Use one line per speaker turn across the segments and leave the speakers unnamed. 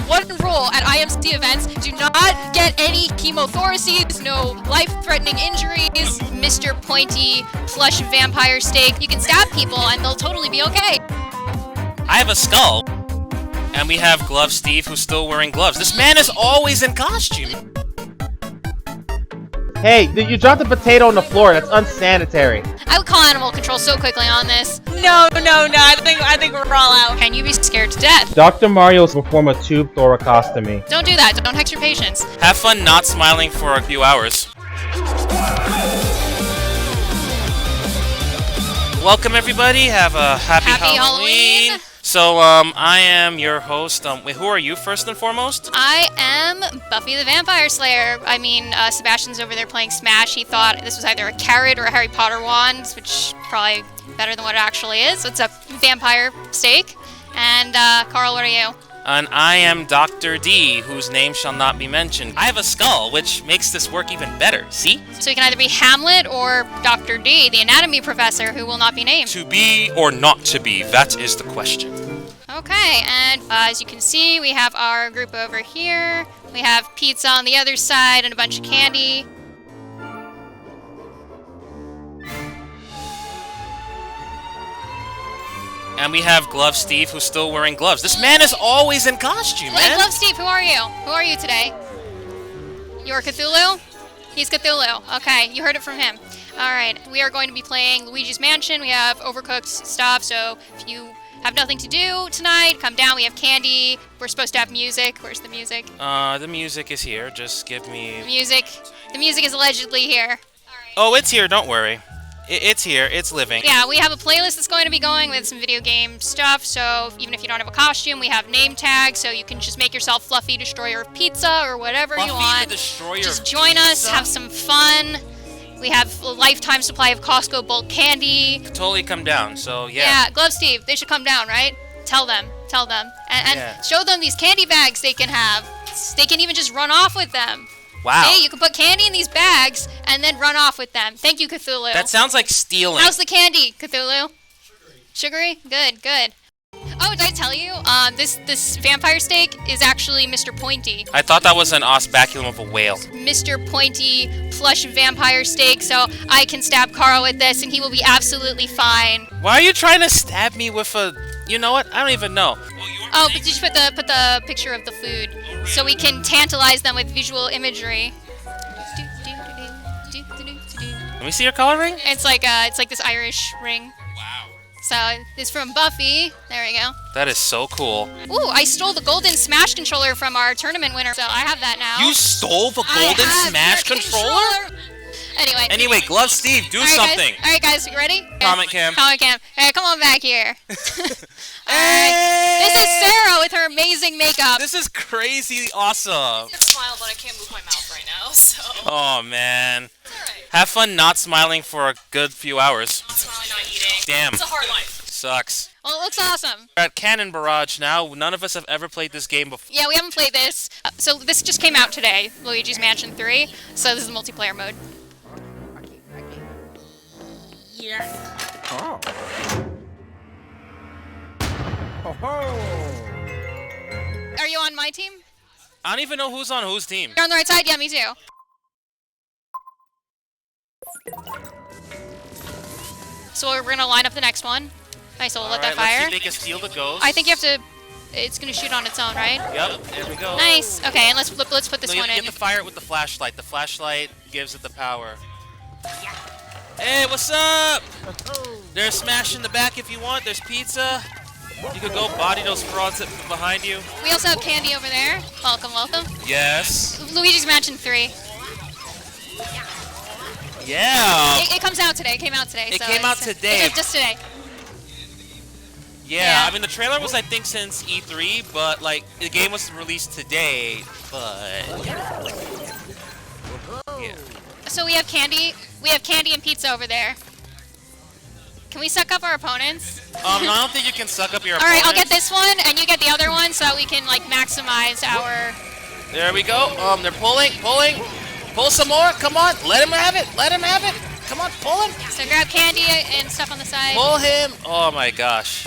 one rule at IMC events: do not get any chemothoraces, no life-threatening injuries. Mr. Pointy plush vampire steak. You can stab people and they'll totally be okay.
I have a skull. And we have Glove Steve, who's still wearing gloves. This man is always in costume.
Hey, you dropped a potato on the floor. That's unsanitary.
I would call animal control so quickly on this.
No. I think we're all out.
Can you be scared to death?
Dr. Mario's will perform a tube thoracostomy.
Don't do that. Don't hex your patients.
Have fun not smiling for a few hours. Welcome everybody. Have a happy Halloween. So, I am your host. Wait, who are you first and foremost?
I am Buffy the Vampire Slayer. I mean, Sebastian's over there playing Smash. He thought this was either a carrot or a Harry Potter wand, which probably better than what it actually is. It's a vampire steak. And, Carl, what are you?
And I am Dr. D, whose name shall not be mentioned. I have a skull, which makes this work even better, see?
So you can either be Hamlet or Dr. D, the anatomy professor, who will not be named.
To be or not to be, that is the question.
Okay, and as you can see, we have our group over here. We have pizza on the other side and a bunch of candy.
And we have Glove Steve, who's still wearing gloves. This man is always in costume, man.
Glove Steve, who are you? Who are you today? You're Cthulhu? He's Cthulhu. Okay, you heard it from him. Alright, we are going to be playing Luigi's Mansion. We have overcooked stuff, so if you have nothing to do tonight, come down. We have candy. We're supposed to have music. Where's the music?
The music is here. Just give me...
The music is allegedly here. Alright.
Oh, it's here. Don't worry. It's here. It's living.
Yeah, we have a playlist that's going to be going with some video game stuff, so even if you don't have a costume, we have name tags, so you can just make yourself Fluffy Destroyer of Pizza or whatever you want.
Fluffy the Destroyer
just join us, have some fun. We have a lifetime supply of Costco bulk candy.
Totally come down, so yeah.
Yeah, Glove Steve, they should come down, right? Tell them. And
yeah.
Show them these candy bags they can have. They can even just run off with them.
Wow.
Hey, you can put candy in these bags and then run off with them. Thank you, Cthulhu.
That sounds like stealing.
How's the candy, Cthulhu? Sugary? Good. Oh, did I tell you? This vampire steak is actually Mr. Pointy.
I thought that was an osbaculum of a whale.
Mr. Pointy plush vampire steak, so I can stab Carl with this and he will be absolutely fine.
Why are you trying to stab me with a... You know what? I don't even know.
Oh, but did you put the picture of the food so we can tantalize them with visual imagery?
Let me see your color ring.
It's like this Irish ring.
Wow.
So it's from Buffy. There we go.
That is so cool.
Ooh, I stole the golden Smash controller from our tournament winner, so I have that now.
You stole the golden Smash controller? Anyway, Glove Steve, do something.
Alright guys, you ready?
Comment cam.
Alright, come on back here. Alright. This is Sarah with her amazing makeup.
This is crazy awesome.
I smile, but I can't move my mouth right now, so...
Oh, man.
It's alright.
Have fun not smiling for a good few hours.
Not smiling, not eating.
Damn.
It's a hard life.
Sucks.
Well, it looks awesome.
We're at Cannon Barrage now. None of us have ever played this game before.
Yeah, we haven't played this. So this just came out today, Luigi's Mansion 3. So this is the multiplayer mode.
Yes.
Oh. Oh.
Are you on my team?
I don't even know who's on whose team.
You're on the right side? Yeah, me too. So we're gonna line up the next one. Nice, so we'll let that fire.
Let's see if they can steal the ghost.
I think you have to... It's gonna shoot on its own, right?
Yep, there we go.
Nice. Okay, and let's put this one
You
in.
have to fire it with the flashlight. The flashlight gives it the power. Hey, what's up? There's Smash in the back if you want. There's pizza. You could go body those frauds behind you.
We also have candy over there. Welcome.
Yes.
Luigi's Mansion 3.
Yeah.
It comes out today. It came out today.
It came out today.
Just today.
Yeah, I mean the trailer was I think since E3, but like the game was released today, but yeah.
So we have candy. We have candy and pizza over there. Can we suck up our opponents?
I don't think you can suck up your
opponents. Alright, I'll get this one and you get the other one so that we can like maximize our...
There we go. They're pulling. Pull some more. Come on. Let him have it. Come on, pull him.
So grab candy and stuff on the side.
Pull him. Oh my gosh.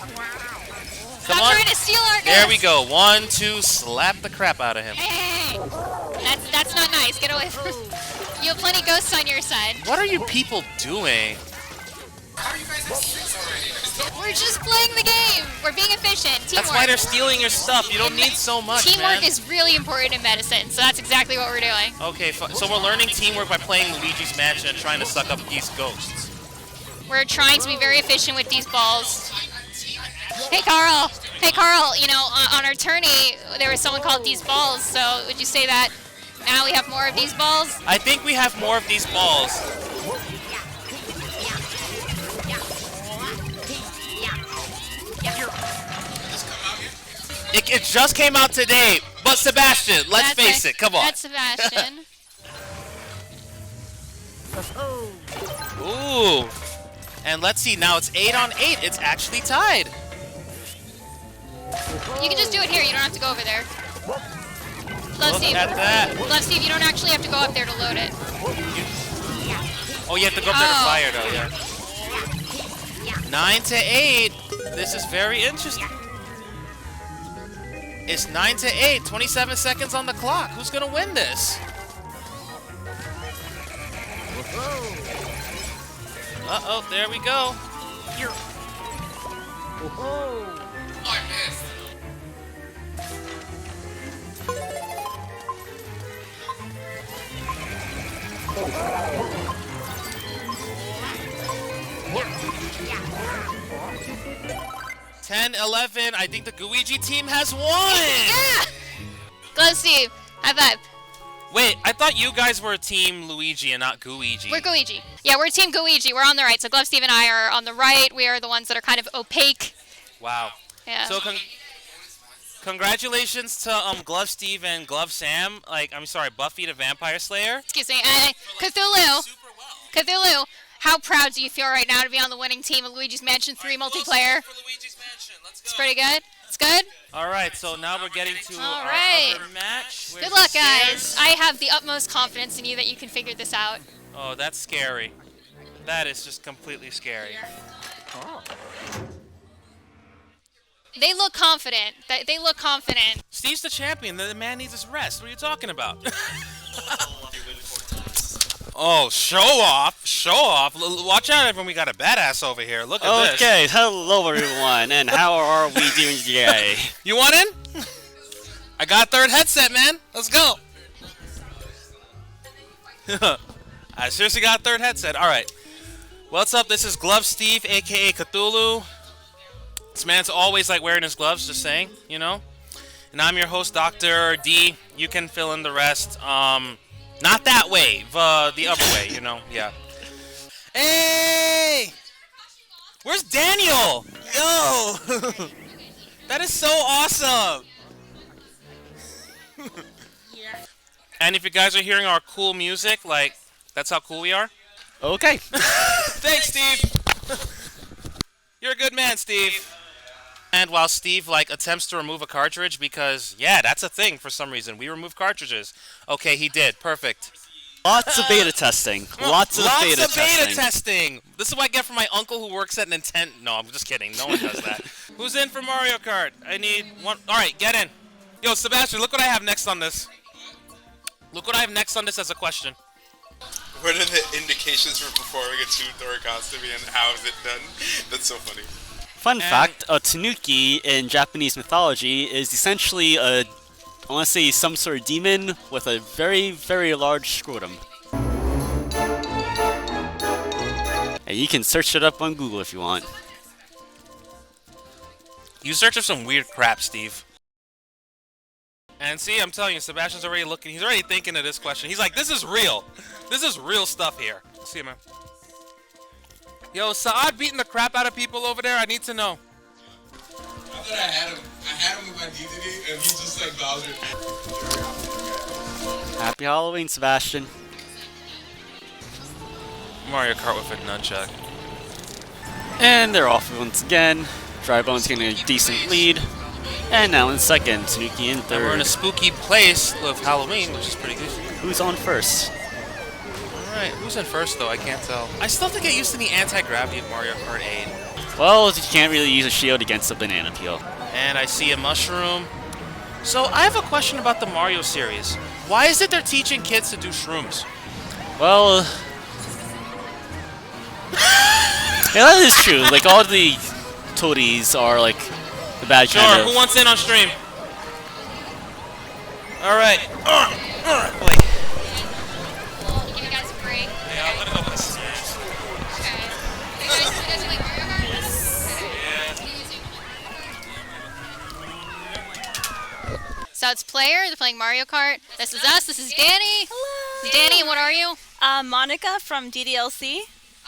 Come
Stop
on.
trying to steal our ghost.
There we go. 1, 2, slap the crap out of him.
Hey, that's not nice. Get away from. You have plenty of ghosts on your side.
What are you people doing?
We're just playing the game. We're being efficient. Teamwork.
That's why they're stealing your stuff. You don't need so much,
Teamwork
man.
is really important in medicine, so that's exactly what we're doing.
Okay, so we're learning teamwork by playing Luigi's Mansion and trying to suck up these ghosts.
We're trying to be very efficient with these balls. Hey, Carl. Hey, Carl. You know, on our tourney, there was someone called These Balls. So would you say that now we have more of these balls?
I think we have more of these balls. It just came out today, but Sebastian, let's face it, come on.
That's Sebastian.
Ooh. And let's see, now it's 8 on 8. It's actually tied.
You can just do it here. You don't have to go over there. Love
Look
Steve.
at that.
Love Steve, you don't actually have to go up there to load it.
Oh, you have to go up there to
Oh.
fire, though, yeah. 9 to 8. This is very interesting. It's 9 to 8. 27 seconds on the clock. Who's going to win this? Uh-oh, there we go.
I missed.
Ten, 11. I think the Luigi team has won.
Yeah! Love Steve. High five.
Wait, I thought you guys were Team Luigi and not Luigi.
We're Luigi. Yeah, we're Team Luigi. We're on the right. So Glove Steve and I are on the right. We are the ones that are kind of opaque.
Wow.
Yeah.
So congratulations to Glove Steve and Glove Sam. I'm sorry, Buffy the Vampire Slayer.
Excuse me. Cthulhu. Cthulhu. How proud do you feel right now to be on the winning team of Luigi's Mansion 3 multiplayer? It's pretty good. It's good.
All right, so now we're getting to
All
our
right.
other match. Where's
Good luck,
the
guys.
stairs?
I have the utmost confidence in you that you can figure this out.
Oh, that's scary. That is just completely scary.
They look confident. They look confident.
Steve's the champion. The man needs his rest. What are you talking about? Oh, show off. Show off. Watch out, everyone. We got a badass over here. Look at this.
Okay, hello everyone, and how are we doing today?
You want in? I got a third headset, man. Let's go. I seriously got a third headset. All right. What's up? This is Glove Steve, a.k.a. Cthulhu. This man's always like wearing his gloves, just saying, you know? And I'm your host, Dr. D. You can fill in the rest. Not that way, the other way, you know? Yeah. Hey! Where's Daniel? Yo! That is so awesome! And if you guys are hearing our cool music, that's how cool we are.
Okay.
Thanks, Steve! You're a good man, Steve. And while Steve, attempts to remove a cartridge because, yeah, that's a thing for some reason. We remove cartridges. Okay, he did. Perfect.
Lots of beta testing. Lots of beta
testing. This is what I get from my uncle who works at Nintendo. No, I'm just kidding. No one does that. Who's in for Mario Kart? I need one. All right, get in. Yo, Sebastian, look what I have next on this. Look what I have next on this as a question.
What are the indications for performing a two-thoracostomy and how is it done? That's so funny.
Fun fact, a tanuki in Japanese mythology is essentially I want to say some sort of demon with a very, very large scrotum. And you can search it up on Google if you want.
You search up some weird crap, Steve. And see, I'm telling you, Sebastian's already looking. He's already thinking of this question. He's like, this is real. This is real stuff here. See you, man. Yo, Saad beating the crap out of people over there? I need to know.
I thought I had him. I had him with my DDD, and he just like Bowser.
Happy Halloween, Sebastian.
Mario Kart with a nunchuck.
And they're off once again. Drybone's getting a decent lead. And now in second, Tanuki in
And we're in
third.
a spooky place of Halloween, which is pretty good.
Who's on first?
Alright, who's in first though? I can't tell. I still have to get used to the anti-gravity of Mario Kart 8.
Well, you can't really use a shield against a banana peel.
And I see a mushroom. So I have a question about the Mario series. Why is it they're teaching kids to do shrooms?
Well, yeah, that is true. Like, all the toadies are, like, the bad
Sure,
kind of...
who wants in on stream? Alright. Wait.
We'll give you guys a break.
Yeah, I'll let it go.
Okay. You guys like Mario Kart? So it's player, they're playing Mario Kart. This is us, this is Danny.
Hello.
Danny, and what are you?
Monica from DDLC.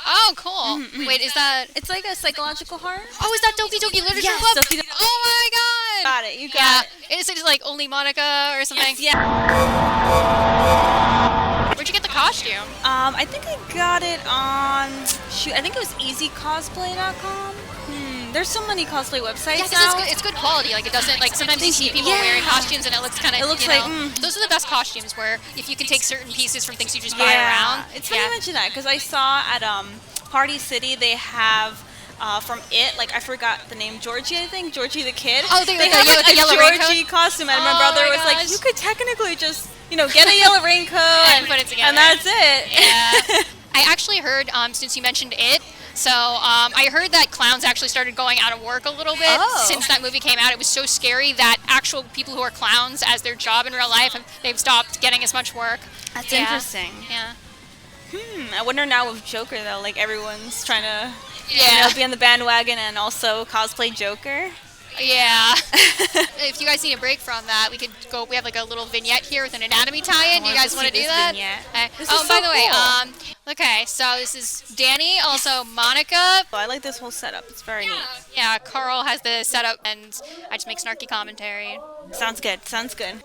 Oh, cool. Wait, is that...
It's like a psychological horror.
Oh, is that Doki Doki Literature
Yes,
Club?
Doki Doki-
Oh my god!
Got it. You got it.
Is it like only Monica or something?
Yes, yeah.
Where'd you get the costume?
I think I got it on. Shoot, I think it was easycosplay.com. There's so many cosplay websites
Yeah, because
now.
it's good quality. Like, it doesn't, like, sometimes you see people
Yeah.
wearing costumes and it looks kind of,
It looks
you know,
like,
those are the best costumes where if you can take certain pieces from things you just buy around.
It's funny you mention that because I saw at Party City they have from It, like I forgot the name, Georgie, I think, Georgie the kid.
Oh, they
have
with
like
the
a
yellow
Georgie
raincoat?
costume, and my
Oh
brother
my
was like,
gosh.
you could technically just, get a yellow raincoat
And put it together.
and that's it.
Yeah. I actually heard, since you mentioned It, so I heard that clowns actually started going out of work a little bit since that movie came out. It was so scary that actual people who are clowns as their job in real life, they've stopped getting as much work.
That's
Yeah.
interesting.
Yeah.
I wonder now with Joker though, like everyone's trying to
Yeah.
be on the bandwagon and also cosplay Joker.
Yeah. If you guys need a break from that, we could go. We have like a little vignette here with an anatomy tie-in.
I
You
wanna
guys
see
want to do
this
that?
vignette.
Okay.
This
Oh,
is
by
so
the way,
cool.
okay, so this is Danny, also Monica.
Oh, I like this whole setup. It's very neat.
Yeah, Carl has the setup, and I just make snarky commentary.
Sounds good. Sounds good.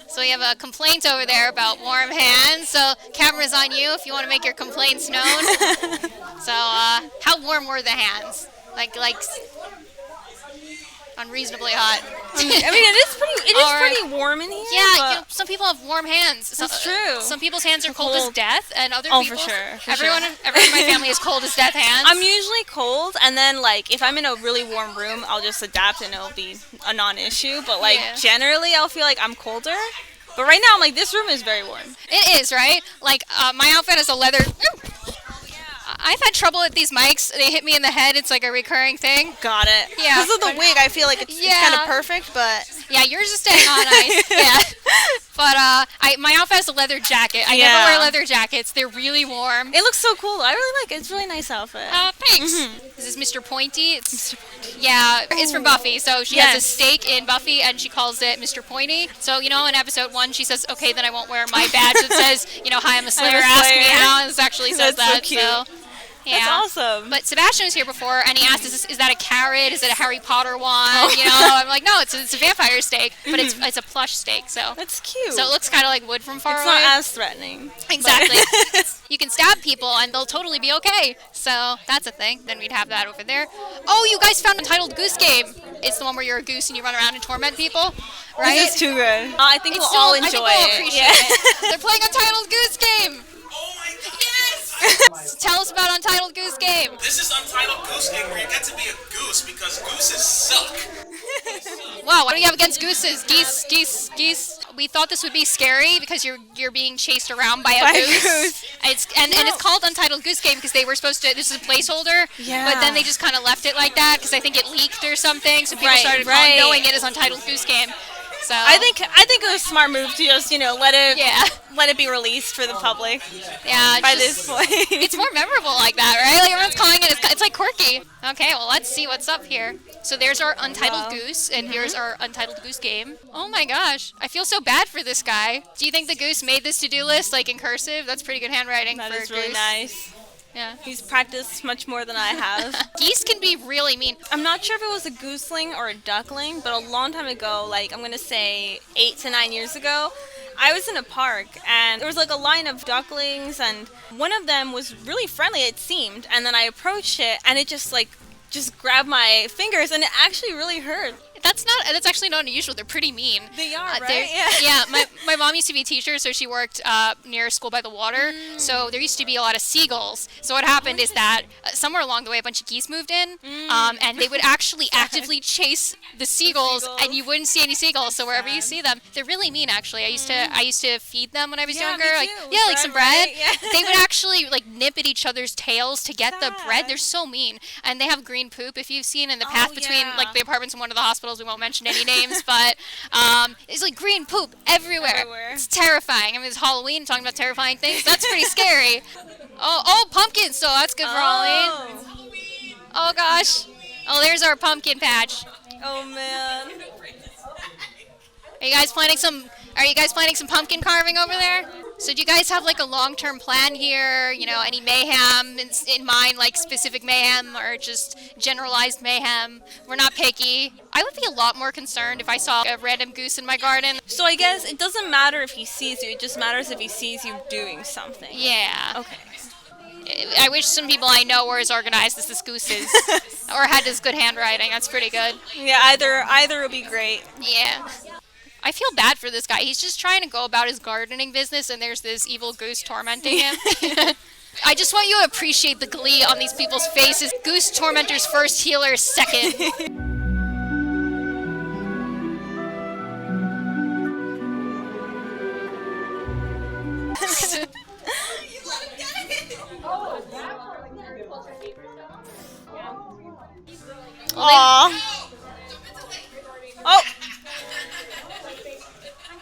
So we have a complaint over there about warm hands. So camera's on you if you want to make your complaints known. So how warm were the hands? Like unreasonably hot.
I mean, it is
Alright.
pretty warm in here.
Yeah,
but
some people have warm hands.
That's true.
Some people's hands are cold as
Cold.
death, and other
Oh,
people.
for sure, for
everyone
sure.
in my family has cold as death hands.
I'm usually cold, and then like if I'm in a really warm room, I'll just adapt and it'll be a non-issue. But like
Yeah.
generally, I'll feel like I'm colder. But right now, I'm like, this room is very warm.
It is, right? Like, my outfit has a leather... I've had trouble with these mics. They hit me in the head. It's like a recurring thing.
Got it.
Yeah.
Because of the wig, I feel like it's
Yeah.
kind of perfect, but
Yeah, yours is staying on ice. Yeah. But my outfit has a leather jacket. I never
Yeah.
wear leather jackets. They're really warm.
it looks so cool. I really like it. It's a really nice outfit.
Thanks. This is Mr. Pointy. Yeah, it's from Buffy. So she has a
Yes.
steak in Buffy, and she calls it Mr. Pointy. So, in episode 1, she says, okay, then I won't wear my badge that says, hi, I'm a Slayer, ask me
Slayer.
how. And this actually says
That's so
that.
cute.
Yeah.
That's awesome.
But Sebastian was here before, and he asked, is that a carrot? Is it a Harry Potter one? I'm like, no, it's a vampire steak, but it's a plush steak, so.
That's cute.
So it looks kind of like wood from far
it's
away.
not as threatening.
Exactly. You can stab people and they'll totally be okay. So that's a thing. Then we'd have that over there. Oh, you guys found Untitled Goose game. It's the one where you're a goose and you run around and torment people, right?
This is too good. I think
It's
we'll all
still-
enjoy
I think we'll
it.
appreciate it. They're playing Untitled Goose game.
Oh my god!
Yes! Tell us about Untitled Goose game.
This is Untitled Goose Game where you get to be a goose because gooses suck.
Wow, what do you have against gooses? Geese. We thought this would be scary because you're being chased around by a goose. And it's called Untitled Goose Game because they were supposed to. This is a placeholder.
Yeah.
But then they just kind of left it like that because I think it leaked or something. So people
Right,
started
right.
knowing it as Untitled Goose Game. So
I think it was a smart move to just let it be released for the public
yeah.
by
just-
this point.
It's more memorable like that, right? Like everyone's calling it. It's like quirky. Okay, well let's see what's up here. So there's our Untitled Goose, and here's our Untitled Goose game. Oh my gosh, I feel so bad for this guy. Do you think the goose made this to-do list like in cursive? That's pretty good handwriting
That
for
is
a
really
goose.
nice.
Yeah.
He's practiced much more than I have.
Geese can be really mean.
I'm not sure if it was a gooseling or a duckling, but a long time ago, like I'm gonna say 8 to 9 years ago, I was in a park and there was like a line of ducklings and one of them was really friendly, it seemed, and then I approached it and it just grabbed my fingers and it actually really hurt.
That's actually not unusual. They're pretty mean.
They are,
They're-
right? Yeah.
Yeah, my mom used to be a teacher, so she worked near a school by the water. So there used to be a lot of seagulls. So what happened is that somewhere along the way, a bunch of geese moved in, and they would actually actively chase the seagulls, and you wouldn't see any seagulls. So wherever you see them, they're really mean. Actually, I used to feed them when I was
Yeah,
younger.
me
Like
too.
yeah, like some bread.
Right? Yeah.
They would actually like nip at each other's tails to get the bread. They're so mean, and they have green poop. If you've seen in the path between
yeah.
like the apartments in one of the hospitals, we won't mention any names, but it's like green poop everywhere. It's terrifying. I mean, it's Halloween, talking about terrifying things. That's pretty scary. Oh, pumpkins. So that's good for Halloween. Oh gosh. Oh, there's our pumpkin patch.
Oh man.
Are you guys planning some pumpkin carving over there? So do you guys have like a long-term plan here? You know, any mayhem in mind, like specific mayhem or just generalized mayhem? We're not picky. I would be a lot more concerned if I saw a random goose in my garden.
So I guess it doesn't matter if he sees you. It just matters if he sees you doing something.
Yeah.
Okay.
I wish some people I know were as organized as this goose is, or had as good handwriting. That's pretty good.
Yeah. Either would be great.
Yeah. I feel bad for this guy. He's just trying to go about his gardening business, and there's this evil goose tormenting him. I just want you to appreciate the glee on these people's faces. Goose tormentors first, healer second.
Aww. Oh.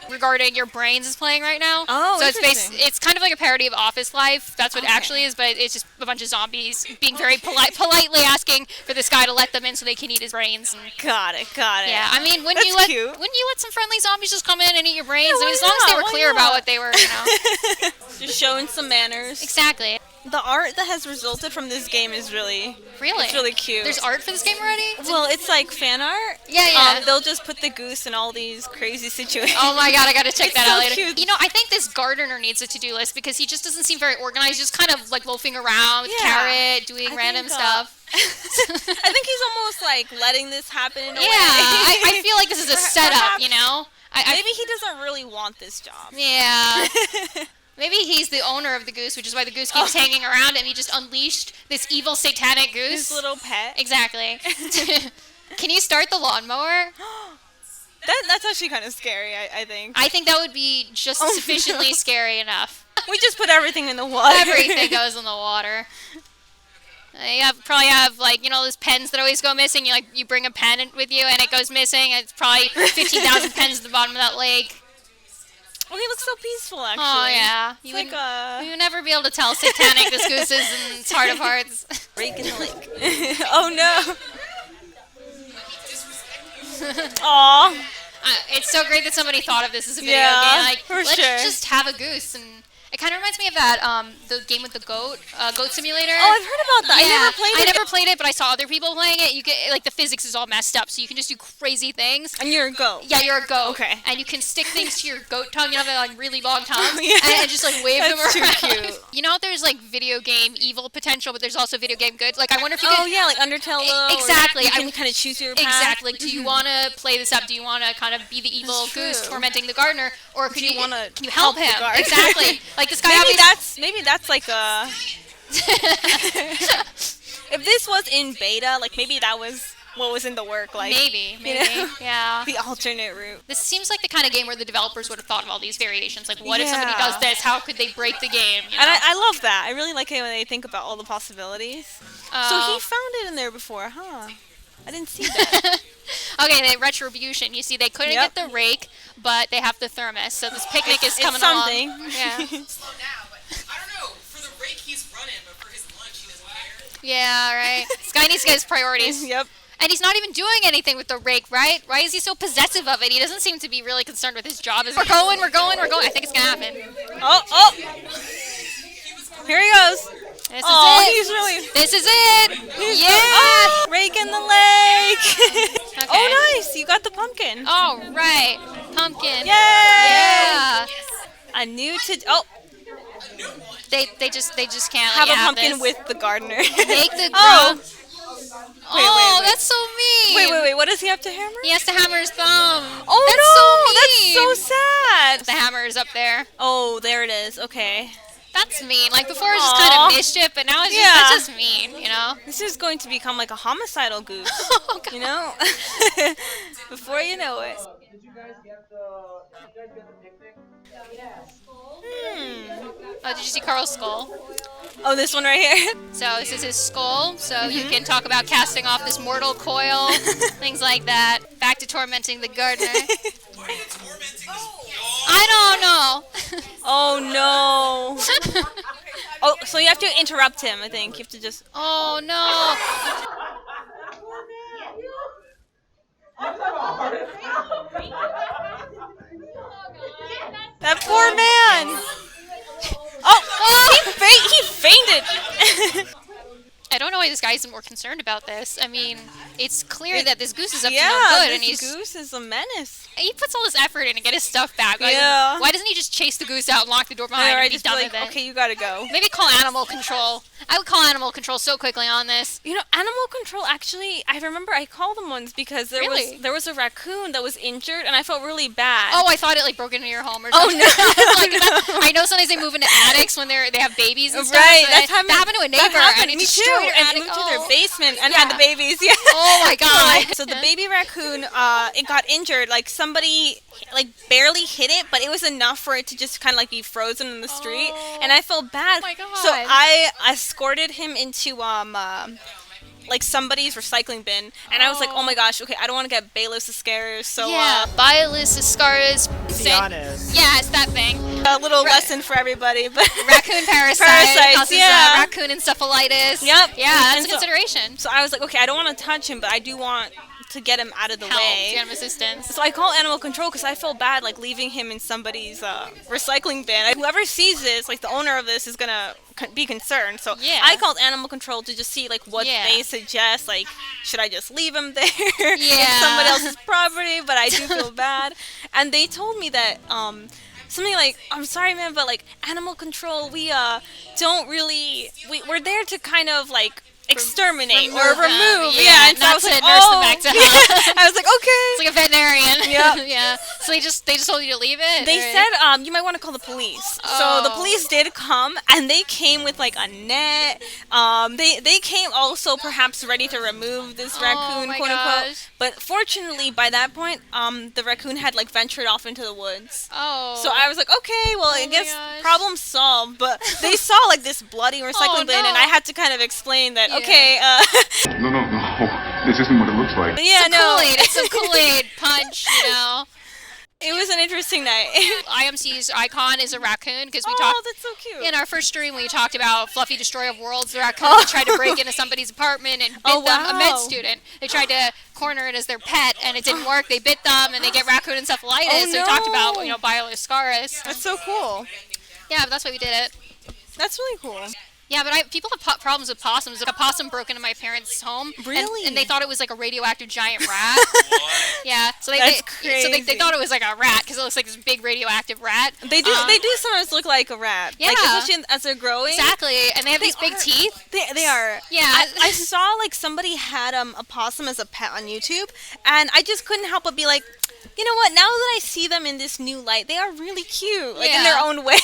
Regarding your brains is playing right now.
Oh,
so
interesting.
it's kind of like a parody of Office Life. That's what it actually is, but it's just a bunch of zombies being very politely asking for this guy to let them in so they can eat his brains. And,
Got it.
yeah, I mean,
That's
wouldn't
cute.
you let some friendly zombies just come in and eat your brains? I mean,
why
as long as they
not?
were
Why
clear about
not?
what they were, you know.
Just showing some manners.
Exactly.
The art that has resulted from this game is really
Really?
It's really cute.
There's art for this game already?
Well, it's like fan art.
Yeah.
They'll just put the goose in all these crazy situations.
Oh my god, I gotta check
It's
that
so
out later.
cute.
You know, I think this gardener needs a to-do list because he just doesn't seem very organized. Just kind of like loafing around with
Yeah.
carrot, doing
I
random
think,
stuff.
I think he's almost like letting this happen in a
Yeah,
way.
I feel like this is a setup,
Perhaps-
you know?
Maybe he doesn't really want this job.
Yeah. Maybe he's the owner of the goose, which is why the goose keeps hanging around him. He just unleashed this evil satanic goose.
His little pet.
Exactly. Can you start the lawnmower?
That's actually kind of scary, I think.
I think that would be just
Oh,
sufficiently
no.
scary enough.
We just put everything in the water.
Everything goes in the water. Probably have like, you know, those pens that always go missing. You bring a pen with you and it goes missing. And it's probably 15,000 pens at the bottom of that lake.
Oh, he looks so peaceful, actually.
Oh yeah.
It's like a
You would never be able to tell satanic this goose is in its heart of hearts.
rake in the lake. Oh no. Aw.
It's so great that somebody thought of this as a video
Yeah,
game. Like,
for
let's
sure.
just have a goose, and it kind of reminds me of that the game with the goat, Goat Simulator.
Oh, I've heard about that.
Yeah,
I never played it.
I never played it, but I saw other people playing it. You get like the physics is all messed up, so you can just do crazy things.
And you're a goat.
Yeah, you're a goat.
Okay.
And you can stick things to your goat tongue. You have a like really long tongue,
Yeah.
and just like wave
That's
them
too
around.
cute.
You know, there's like video game evil potential, but there's also video game good. Like, I wonder if you
Oh
could.
yeah, like Undertale. Though,
Exactly.
You can kind of choose your path.
Exactly. Like, do you want to play this up? Do you want to kind of be the evil
That's
goose
true.
tormenting the gardener, or could
Do you wanna
can you help
help the
him?
gardener?
Exactly. Like this guy.
Maybe that's like a. If this was in beta, like maybe that was what was in the work. Like
maybe.
you know?
Yeah.
The alternate route.
This seems like the kind of game where the developers would have thought of all these variations. Like, what if somebody
Yeah.
does this? How could they break the game? You know?
And I love that. I really like it when they think about all the possibilities. So he found it in there before, huh? I didn't see that.
Okay, the retribution. You see, they couldn't
Yep.
get the rake, but they have the thermos. So this picnic is
It's
coming
something.
along. Yeah.
Slow now, but I don't know. For the rake, he's running, but for his lunch, he doesn't care.
Yeah. Right. This guy needs to get his priorities.
Yep.
And he's not even doing anything with the rake, right? Why is he so possessive of it? He doesn't seem to be really concerned with his job. We're going. I think it's gonna happen.
Oh. Here he goes.
This
Oh,
is it.
he's really.
This is it. Yeah.
Oh, rake in the lake.
Okay.
Oh, nice. You got the pumpkin.
All right. Pumpkin.
Yay!
Yeah.
A new to. Oh,
They just can't
have
let
a
you
pumpkin
this.
with the gardener.
Make the
Oh.
grow. Oh,
wait.
that's so mean.
Wait. What does he have to hammer?
He has to hammer his thumb.
Oh no!
That's so mean.
That's so sad.
The hammer is up there.
Oh, there it is. Okay.
That's mean. Like before, it was just kind of mischief, but now it's just, that's just mean. You know.
This is going to become like a homicidal goose.
Oh, God.
You know? Before you know it.
Did you guys get the picnic?
Oh, did you see Carl's skull?
Oh, this one right here?
So this is his skull. So you can talk about casting off this mortal coil, things like that. Back to tormenting the gardener. I don't know.
Oh no. Oh, so you have to interrupt him, I think. You have to just...
Oh no.
That poor man! Oh! He fainted!
I don't know why this guy isn't more concerned about this. I mean, it's clear that this goose is up to
Yeah,
no good,
this
and he's
goose is a menace.
he puts all this effort in to get his stuff back.
Yeah.
Why doesn't he just chase the goose out and lock the door behind him
Alright,
and be
just
done
be
with
like,
it?
okay, you gotta go.
Maybe call animal control. I would call animal control so quickly on this.
You know, animal control, actually, I remember I called them once because
Really?
there was a raccoon that was injured, and I felt really bad.
Oh, I thought it like broke into your home or
Oh,
something.
no.
I know sometimes they move into attics when they have babies and stuff.
Right,
so
that's
that happened to a neighbor,
That
and
happened,
it
me too.
destroyed your
And
attic.
moved to
Oh.
their basement and had the babies. Yeah.
Oh my god.
So the baby raccoon, it got injured. Like somebody, like barely hit it, but it was enough for it to just kind of like be frozen in the street. And I felt bad.
Oh my God.
So I escorted him into like somebody's recycling bin, and I was like, oh my gosh, okay, I don't want to get Bayless scares. So
Yeah, Biolus, Ascaris,
Giannis.
yeah, it's that thing.
a little lesson for everybody. But
Raccoon parasite
Parasites,
causes
yeah.
raccoon encephalitis.
Yep.
Yeah, that's
And
a
so-
consideration.
so I was like, okay, I don't want to touch him, but I do want to get him out of the
Help,
way.
get him assistance.
So I call animal control because I felt bad like leaving him in somebody's recycling bin. Whoever sees this, like the owner of this, is gonna be concerned. So
Yeah.
I called animal control to just see like what
Yeah.
they suggest. Like, should I just leave him there?
Yeah.
It's somebody else's property, but I do feel bad. And they told me that something like, I'm sorry, man, but like animal control, we don't really we're there to kind of like exterminate or
Remove them,
remove.
yeah,
And so I
not
was
to
like,
nurse them
oh.
back to health.
I was like, okay.
It's like a veterinarian.
Yep.
Yeah. So they just told you to leave it.
They
or-
said you might want to call the police. So the
Oh.
police did come, and they came with like a net. They came also perhaps ready to remove this raccoon,
my
quote unquote.
gosh.
But fortunately, by that point, the raccoon had like ventured off into the woods.
Oh.
So I was like, okay, well, I
my
guess
gosh.
problem solved. But they saw like this bloody recycling bin, and
no.
I had to kind of explain that.
Yeah.
Okay,
No, no, no. This isn't what it looks like.
but yeah,
some
no,
Kool-Aid. It's some Kool-Aid punch, you know.
it was an interesting night.
IMC's icon is a raccoon because we
Oh,
talked
that's so cute.
in our first stream. We talked about Fluffy Destroyer of Worlds, the raccoon that tried to break into somebody's apartment and bit
Oh,
them. A med
wow.
student. They tried to corner it as their pet, and it didn't work. They bit them, and they get raccoon encephalitis.
Oh,
So we talked about
no.
Bioloscaris.
That's so cool.
Yeah, but that's why we did it.
That's really cool.
Yeah, but people have problems with possums. Like a possum broke into my parents' home,
Really?
and they thought it was like a radioactive giant rat. Yeah, so they
That's
so they
crazy.
thought it was like a rat because it looks like this big radioactive rat.
They do sometimes look like a rat.
Yeah.
Like, especially as they're growing.
Exactly, and they have these big
are-
teeth.
They are.
Yeah.
I saw like somebody had a possum as a pet on YouTube, and I just couldn't help but be like, you know what? Now that I see them in this new light, they are really cute, like in their
Yeah.
own way.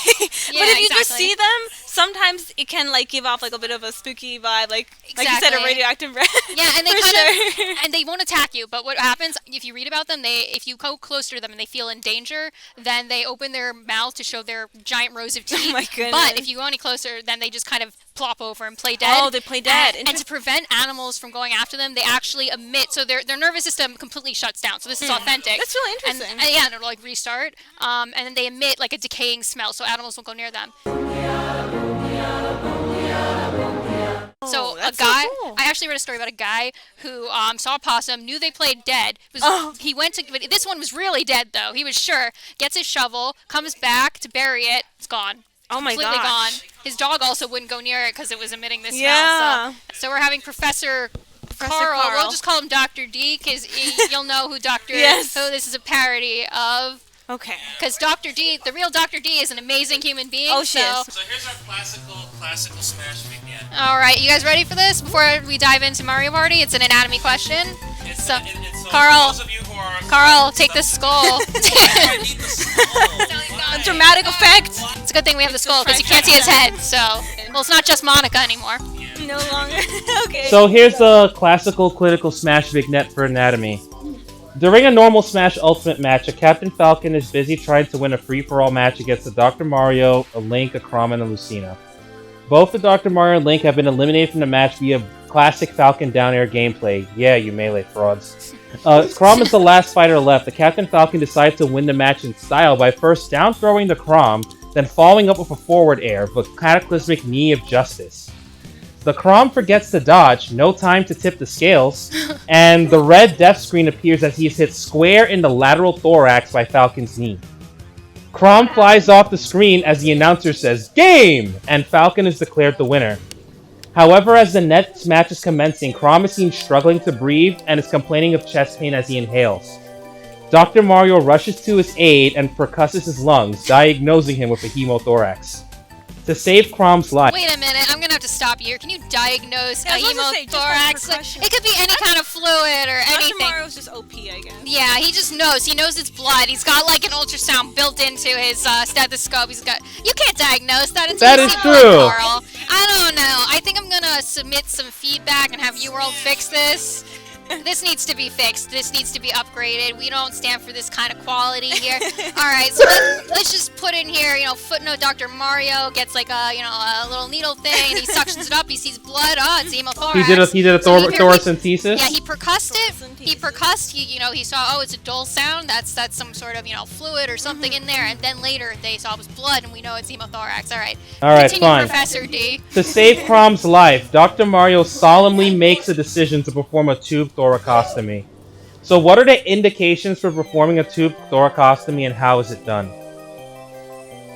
But if you just
exactly.
see them, sometimes it can like give off like a bit of a spooky vibe, like you said, a
Exactly.
radioactive rat.
Yeah, and they
For
kind
sure.
of and they won't attack you. But what happens if you read about them? If you go closer to them and they feel in danger, then they open their mouth to show their giant rows of teeth.
my goodness.
But if you go any closer, then they just kind of plop over and play dead.
Oh, they play dead.
And to prevent animals from going after them, they actually emit. So their nervous system completely shuts down. So this is authentic.
That's really
And,
interesting.
yeah, and it'll like restart. And then they emit like a decaying smell, so animals won't go near them. So a
that's so
guy,
cool.
I actually read a story about a guy who saw a possum, knew they played dead. He went to, but this one was really dead though. He was sure. Gets his shovel, comes back to bury it. It's gone.
Oh my
Completely
gosh.
gone. His dog also wouldn't go near it because it was emitting this
Yeah.
smell. So we're having Professor Carl. We'll just call him Dr. D because you'll know who Dr.
Yes.
Who this is a parody of.
Okay.
Because Dr. D, the real Dr. D, is an amazing human being.
Oh, she
so.
is.
So here's our classical Smash vignette.
All right, you guys ready for this? Before we dive into Mario Party, it's an anatomy question. So,
So
Carl,
for those of you who are
Carl, take this skull.
I need the skull.
A dramatic effect.
It's a good thing we have the skull because you can't see his head. So, well, it's not just Monica anymore.
No longer. Okay.
So here's a classical clinical Smash vignette for anatomy. During a normal Smash Ultimate match, a Captain Falcon is busy trying to win a free-for-all match against a Dr. Mario, a Link, a Chrom, and a Lucina. Both the Dr. Mario and Link have been eliminated from the match via classic Falcon down air gameplay. Yeah, you melee frauds. Chrom is the last fighter left. The Captain Falcon decides to win the match in style by first down throwing the Chrom, then following up with a forward air, but cataclysmic knee of justice. The Chrom forgets to dodge, no time to tip the scales, and the red death screen appears as he is hit square in the lateral thorax by Falcon's knee. Chrom flies off the screen as the announcer says, "Game!" and Falcon is declared the winner. However, as the next match is commencing, Chrom is seen struggling to breathe and is complaining of chest pain as he inhales. Dr. Mario rushes to his aid and percusses his lungs, diagnosing him with a hemothorax. To save Chrom's life...
Wait a minute, I'm gonna have to stop you here. Can you diagnose a
I was about to say, just like
hemothorax?
percussion.
It could be any kind of fluid or
Dr.
anything.
Mario's just OP, I guess.
Yeah, he just knows. He knows it's blood. He's got like an ultrasound built into his stethoscope. He's got. You can't diagnose that until
That
you
is
see
true.
blood, Carl. I don't know. I think I'm gonna submit some feedback and have UWorld fix this. This needs to be fixed. This needs to be upgraded. We don't stand for this kind of quality here. All right, so let's just put in here, footnote Dr. Mario gets like a little needle thing, and he suctions it up. He sees blood. Oh, it's hemothorax.
He did a thoracentesis?
Yeah, he percussed it. He percussed. He saw. Oh, it's a dull sound. That's some sort of fluid or something in there. And then later they saw it was blood, and we know it's hemothorax. All right. Continue,
fine.
Professor D.
To save Chrom's life, Dr. Mario solemnly makes a decision to perform a tube thoracostomy. So what are the indications for performing a tube thoracostomy and how is it done?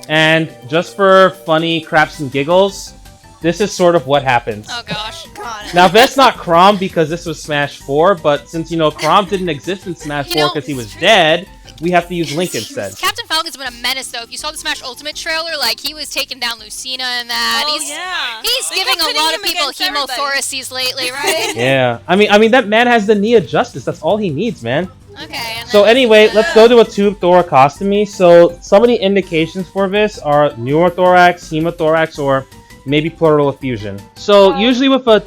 And just for funny craps and giggles, this is sort of what happens.
Oh gosh.
Now that's not Chrom because this was Smash 4, but since Chrom didn't exist in Smash 4 because he was dead, we have to use Link instead.
Captain Falcon's been a menace, though. If you saw the Smash Ultimate trailer, like, he was taking down Lucina and that.
Oh, yeah.
He's
They
giving
kept
a
pitting
lot
him
of people
against everybody.
hemothoraces lately, right?
Yeah, I mean that man has the knee of justice. That's all he needs, man.
Okay. And
So
then-
anyway, let's go to a tube thoracostomy. So some of the indications for this are pneumothorax, hemothorax, or maybe pleural effusion. So usually with a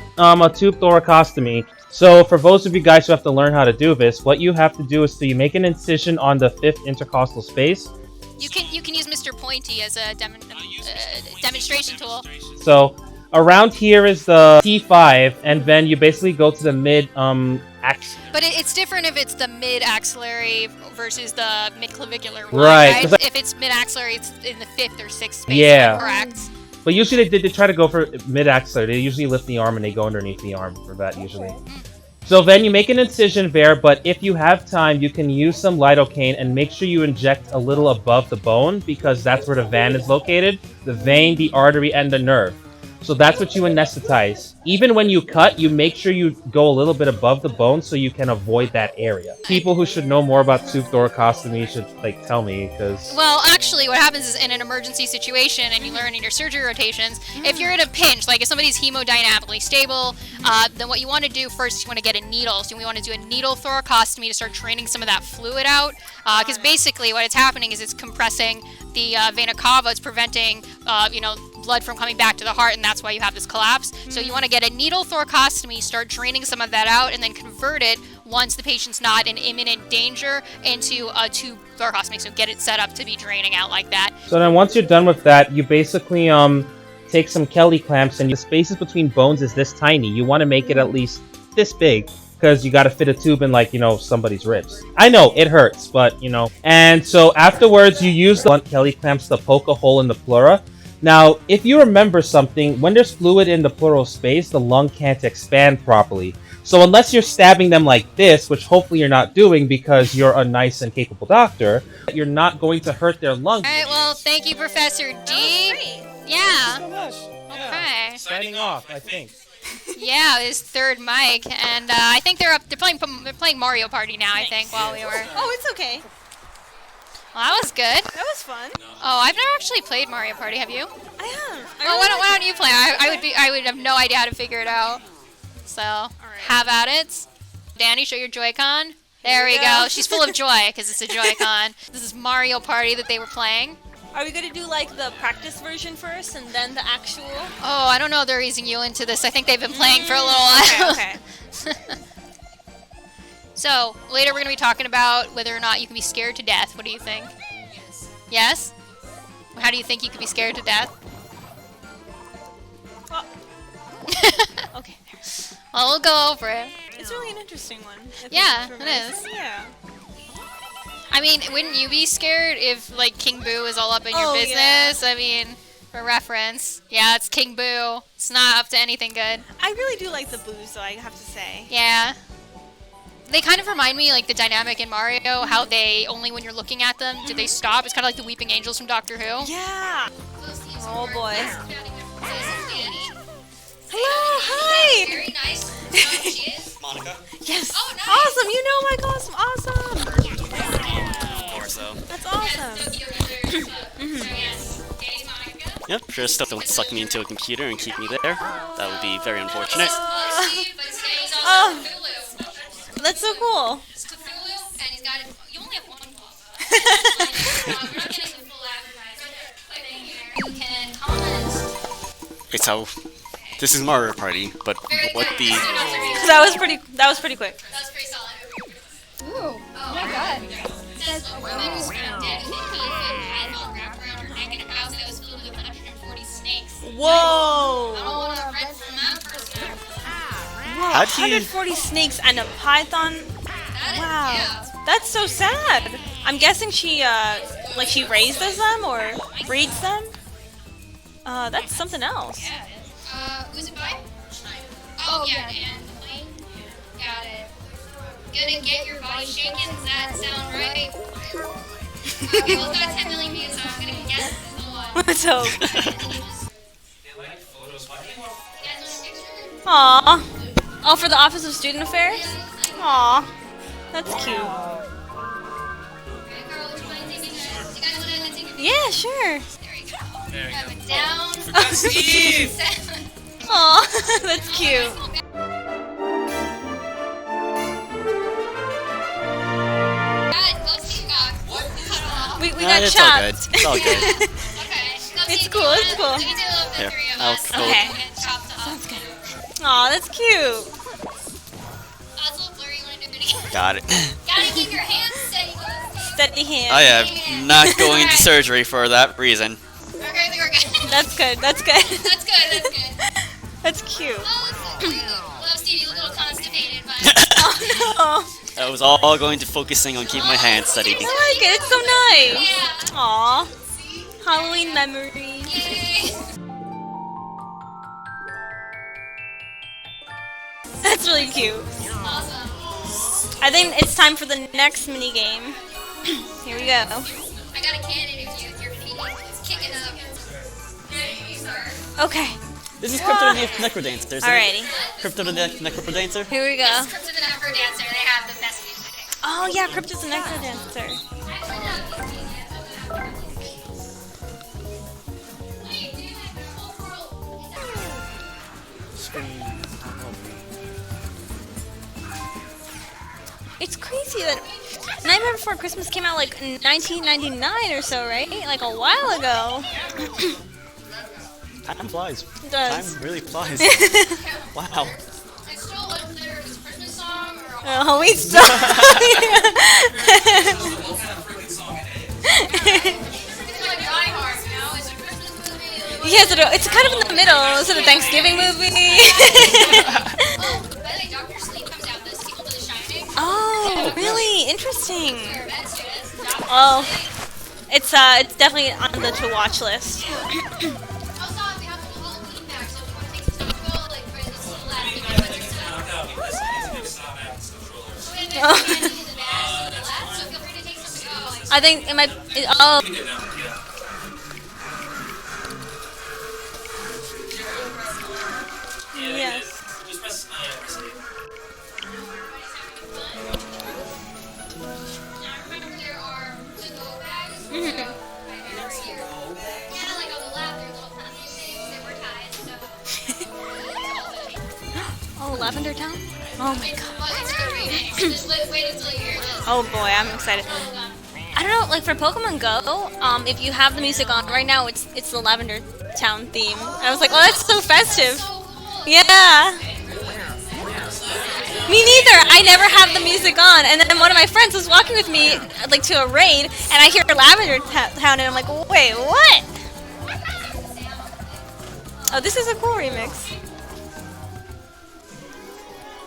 tube thoracostomy, so for those of you guys who have to learn how to do this, what you have to do is you make an incision on the 5th intercostal space.
You can use Mr. Pointy as a demonstration tool.
So around here is the T5, and then you basically go to the mid axis.
But it's different if it's the mid-axillary versus the mid-clavicular one,
Right, 'cause
If it's mid-axillary, it's in the 5th or 6th space,
Yeah.
correct?
But usually they try to go for mid-axillary. They usually lift the arm and they go underneath the arm for that usually. So then you make an incision there, but if you have time, you can use some lidocaine and make sure you inject a little above the bone because that's where the vein is located. The vein, the artery, and the nerve. So that's what you anesthetize. Even when you cut, you make sure you go a little bit above the bone so you can avoid that area. People who should know more about tube thoracostomy should tell me because...
Well, actually, what happens is in an emergency situation, and you learn in your surgery rotations, if you're in a pinch, like if somebody's hemodynamically stable, then what you want to do first is you want to get a needle. So we want to do a needle thoracostomy to start draining some of that fluid out. Because basically what it's happening is it's compressing the vena cava. It's preventing, blood from coming back to the heart, and that's why you have this collapse. So you want to get a needle thoracostomy, start draining some of that out, and then convert it once the patient's not in imminent danger into a tube thoracostomy. So get it set up to be draining out like that.
So then once you're done with that, you basically take some Kelly clamps, and the spaces between bones is this tiny. You want to make it at least this big because you got to fit a tube in somebody's ribs. I know it hurts, but And so afterwards, you use the blunt Kelly clamps to poke a hole in the pleura. Now, if you remember something, when there's fluid in the pleural space, the lung can't expand properly. So unless you're stabbing them like this, which hopefully you're not doing because you're a nice and capable doctor, you're not going to hurt their lungs.
All right, well, thank you, Professor D. Yeah. Okay.
Signing off, I think.
Yeah, his third mic, and I think they're playing Mario Party now. I think while we were.
Oh, it's okay.
Well, that was good.
That was fun.
Oh, I've never actually played Mario Party. Have you?
I have.
Oh, why don't you play? I would have no idea how to figure it out. So have at it. Danny, show your Joy-Con. There we go. She's full of joy because it's a Joy-Con. This is Mario Party that they were playing.
Are we gonna do like the practice version first and then the actual?
Oh, I don't know. They're easing you into this. I think they've been playing for a little while.
Okay.
So later we're gonna be talking about whether or not you can be scared to death. What do you think? Yes. How do you think you could be scared to death?
Oh. Okay.
Well, we'll go over it.
It's really an interesting one.
Yeah, it is.
Yeah.
I mean, wouldn't you be scared if, like, King Boo is all up in your business?
Yeah.
I mean, for reference. Yeah, it's King Boo. It's not up to anything good.
I really do like the boos, though, I have to say.
Yeah. They kind of remind me, like, the dynamic in Mario, how they, only when you're looking at them, do they stop. It's kind of like the Weeping Angels from Doctor Who.
Yeah. Oh, boy. Hello, hi!
Very nice. She is.
Monica?
Yes.
Oh, nice.
Awesome, you know Mike Awesome. Awesome.
Or so.
That's awesome.
Yep, sure stuff that would suck me into a computer and keep me there. That would be very unfortunate.
Oh, that's so cool.
It's Cthulhu, and he's got it. You only have one pop-up. We're not getting the full advertisement. You can comment.
It's how... This is Mario Party, but what the...
That was pretty quick.
That's pretty solid.
Ooh, oh my god.
It says a woman was found dead with a python wrapped around her neck in a house that was filled with 140 snakes.
Whoa.
I don't want to read from that person.
Whoa,
How do you-
140 snakes and a python.
That is,
Wow.
yeah.
That's so sad. I'm guessing she raises them or breeds them. That's something else.
Who's it by? Oh, yeah, and the plane. Got it. Gonna get your body shaken, does that sound right? We both got 10 million views, so I'm gonna guess this is the one.
Let's hope.
You guys want a picture?
Aw. Oh, for the Office of Student Affairs? Aw. That's cute.
Alright, Carl, would you mind taking a... Do you guys want to take a picture?
Yeah, sure.
There you go. Have it down.
Steve!
Aw, that's cute.
Guys, go see God. What? Cut off.
We
Nah,
got
it's all good.
chopped.
It's all good.
Okay. Go
It's
see
cool,
God.
it's cool.
We can do the
Here,
three of
I'll
us.
go.
Okay.
And chopped off.
Aw, that's cute.
Oh, it's a little blurry. You want to do it again?
Got it.
Gotta keep your hands steady.
Steady hand.
I am not going to surgery for that reason.
Okay, I think we're good.
That's good. That's good.
That's good, that's good.
That's cute.
Oh, that's so cute. Well, Steve, you look a little constipated, but...
Oh no.
I was all going to focusing on keeping my hands steady.
I like it. It's so nice.
Yeah.
Aw. Halloween memories.
Yay.
That's really cute.
Awesome.
I think it's time for the next mini game. Here we go.
I got a cannon if your feet is kicking up. Ready, start.
Okay.
This is Crypto the Necrodancer, isn't it?
Alrighty.
Crypto the Necrodancer?
Here we go.
This is Crypto the Necro Dancer. They have the best music.
Oh yeah, Crypto's an Necro Dancer.
Actually, not music yet, but what are you doing? The whole world is
It's crazy that Nightmare Before Christmas came out like in 1999 or so, right? Like a while ago.
Time flies.
It does.
Time really flies. Wow.
It's still unclear if it's a Christmas song or a
Halloween song.
It's like Die Hard, you know? It's a Christmas movie.
Yes, it's kind of in the middle. Is it a Thanksgiving movie?
Oh, by the way, Dr. Sleep comes out this sequel to The Shining.
Oh, really? Interesting.
Your events, students.
Oh, it's definitely on the to watch list.
Also, we have the Halloween back, so if you want to take some photo, like, for this little last thing,
Oh.
so feel free to take some to go. Like,
I think it might. Oh. Yes.
now, remember there are to-go bags.
Mhm.
Yeah, like on the left, there are little pumpkin things that were tied, so...
Oh, Lavender Town? Oh my god.
Well, it's good remix. Just wait until you hear this.
Oh boy, I'm excited. I don't know, like for Pokemon Go, if you have the music on right now, it's the Lavender Town theme. I was like, oh, that's so festive.
So cool.
Yeah. Me neither. I never have the music on. And then one of my friends was walking with me, like to a raid, and I hear Lavender Town, and I'm like, wait, what? Oh, this is a cool remix.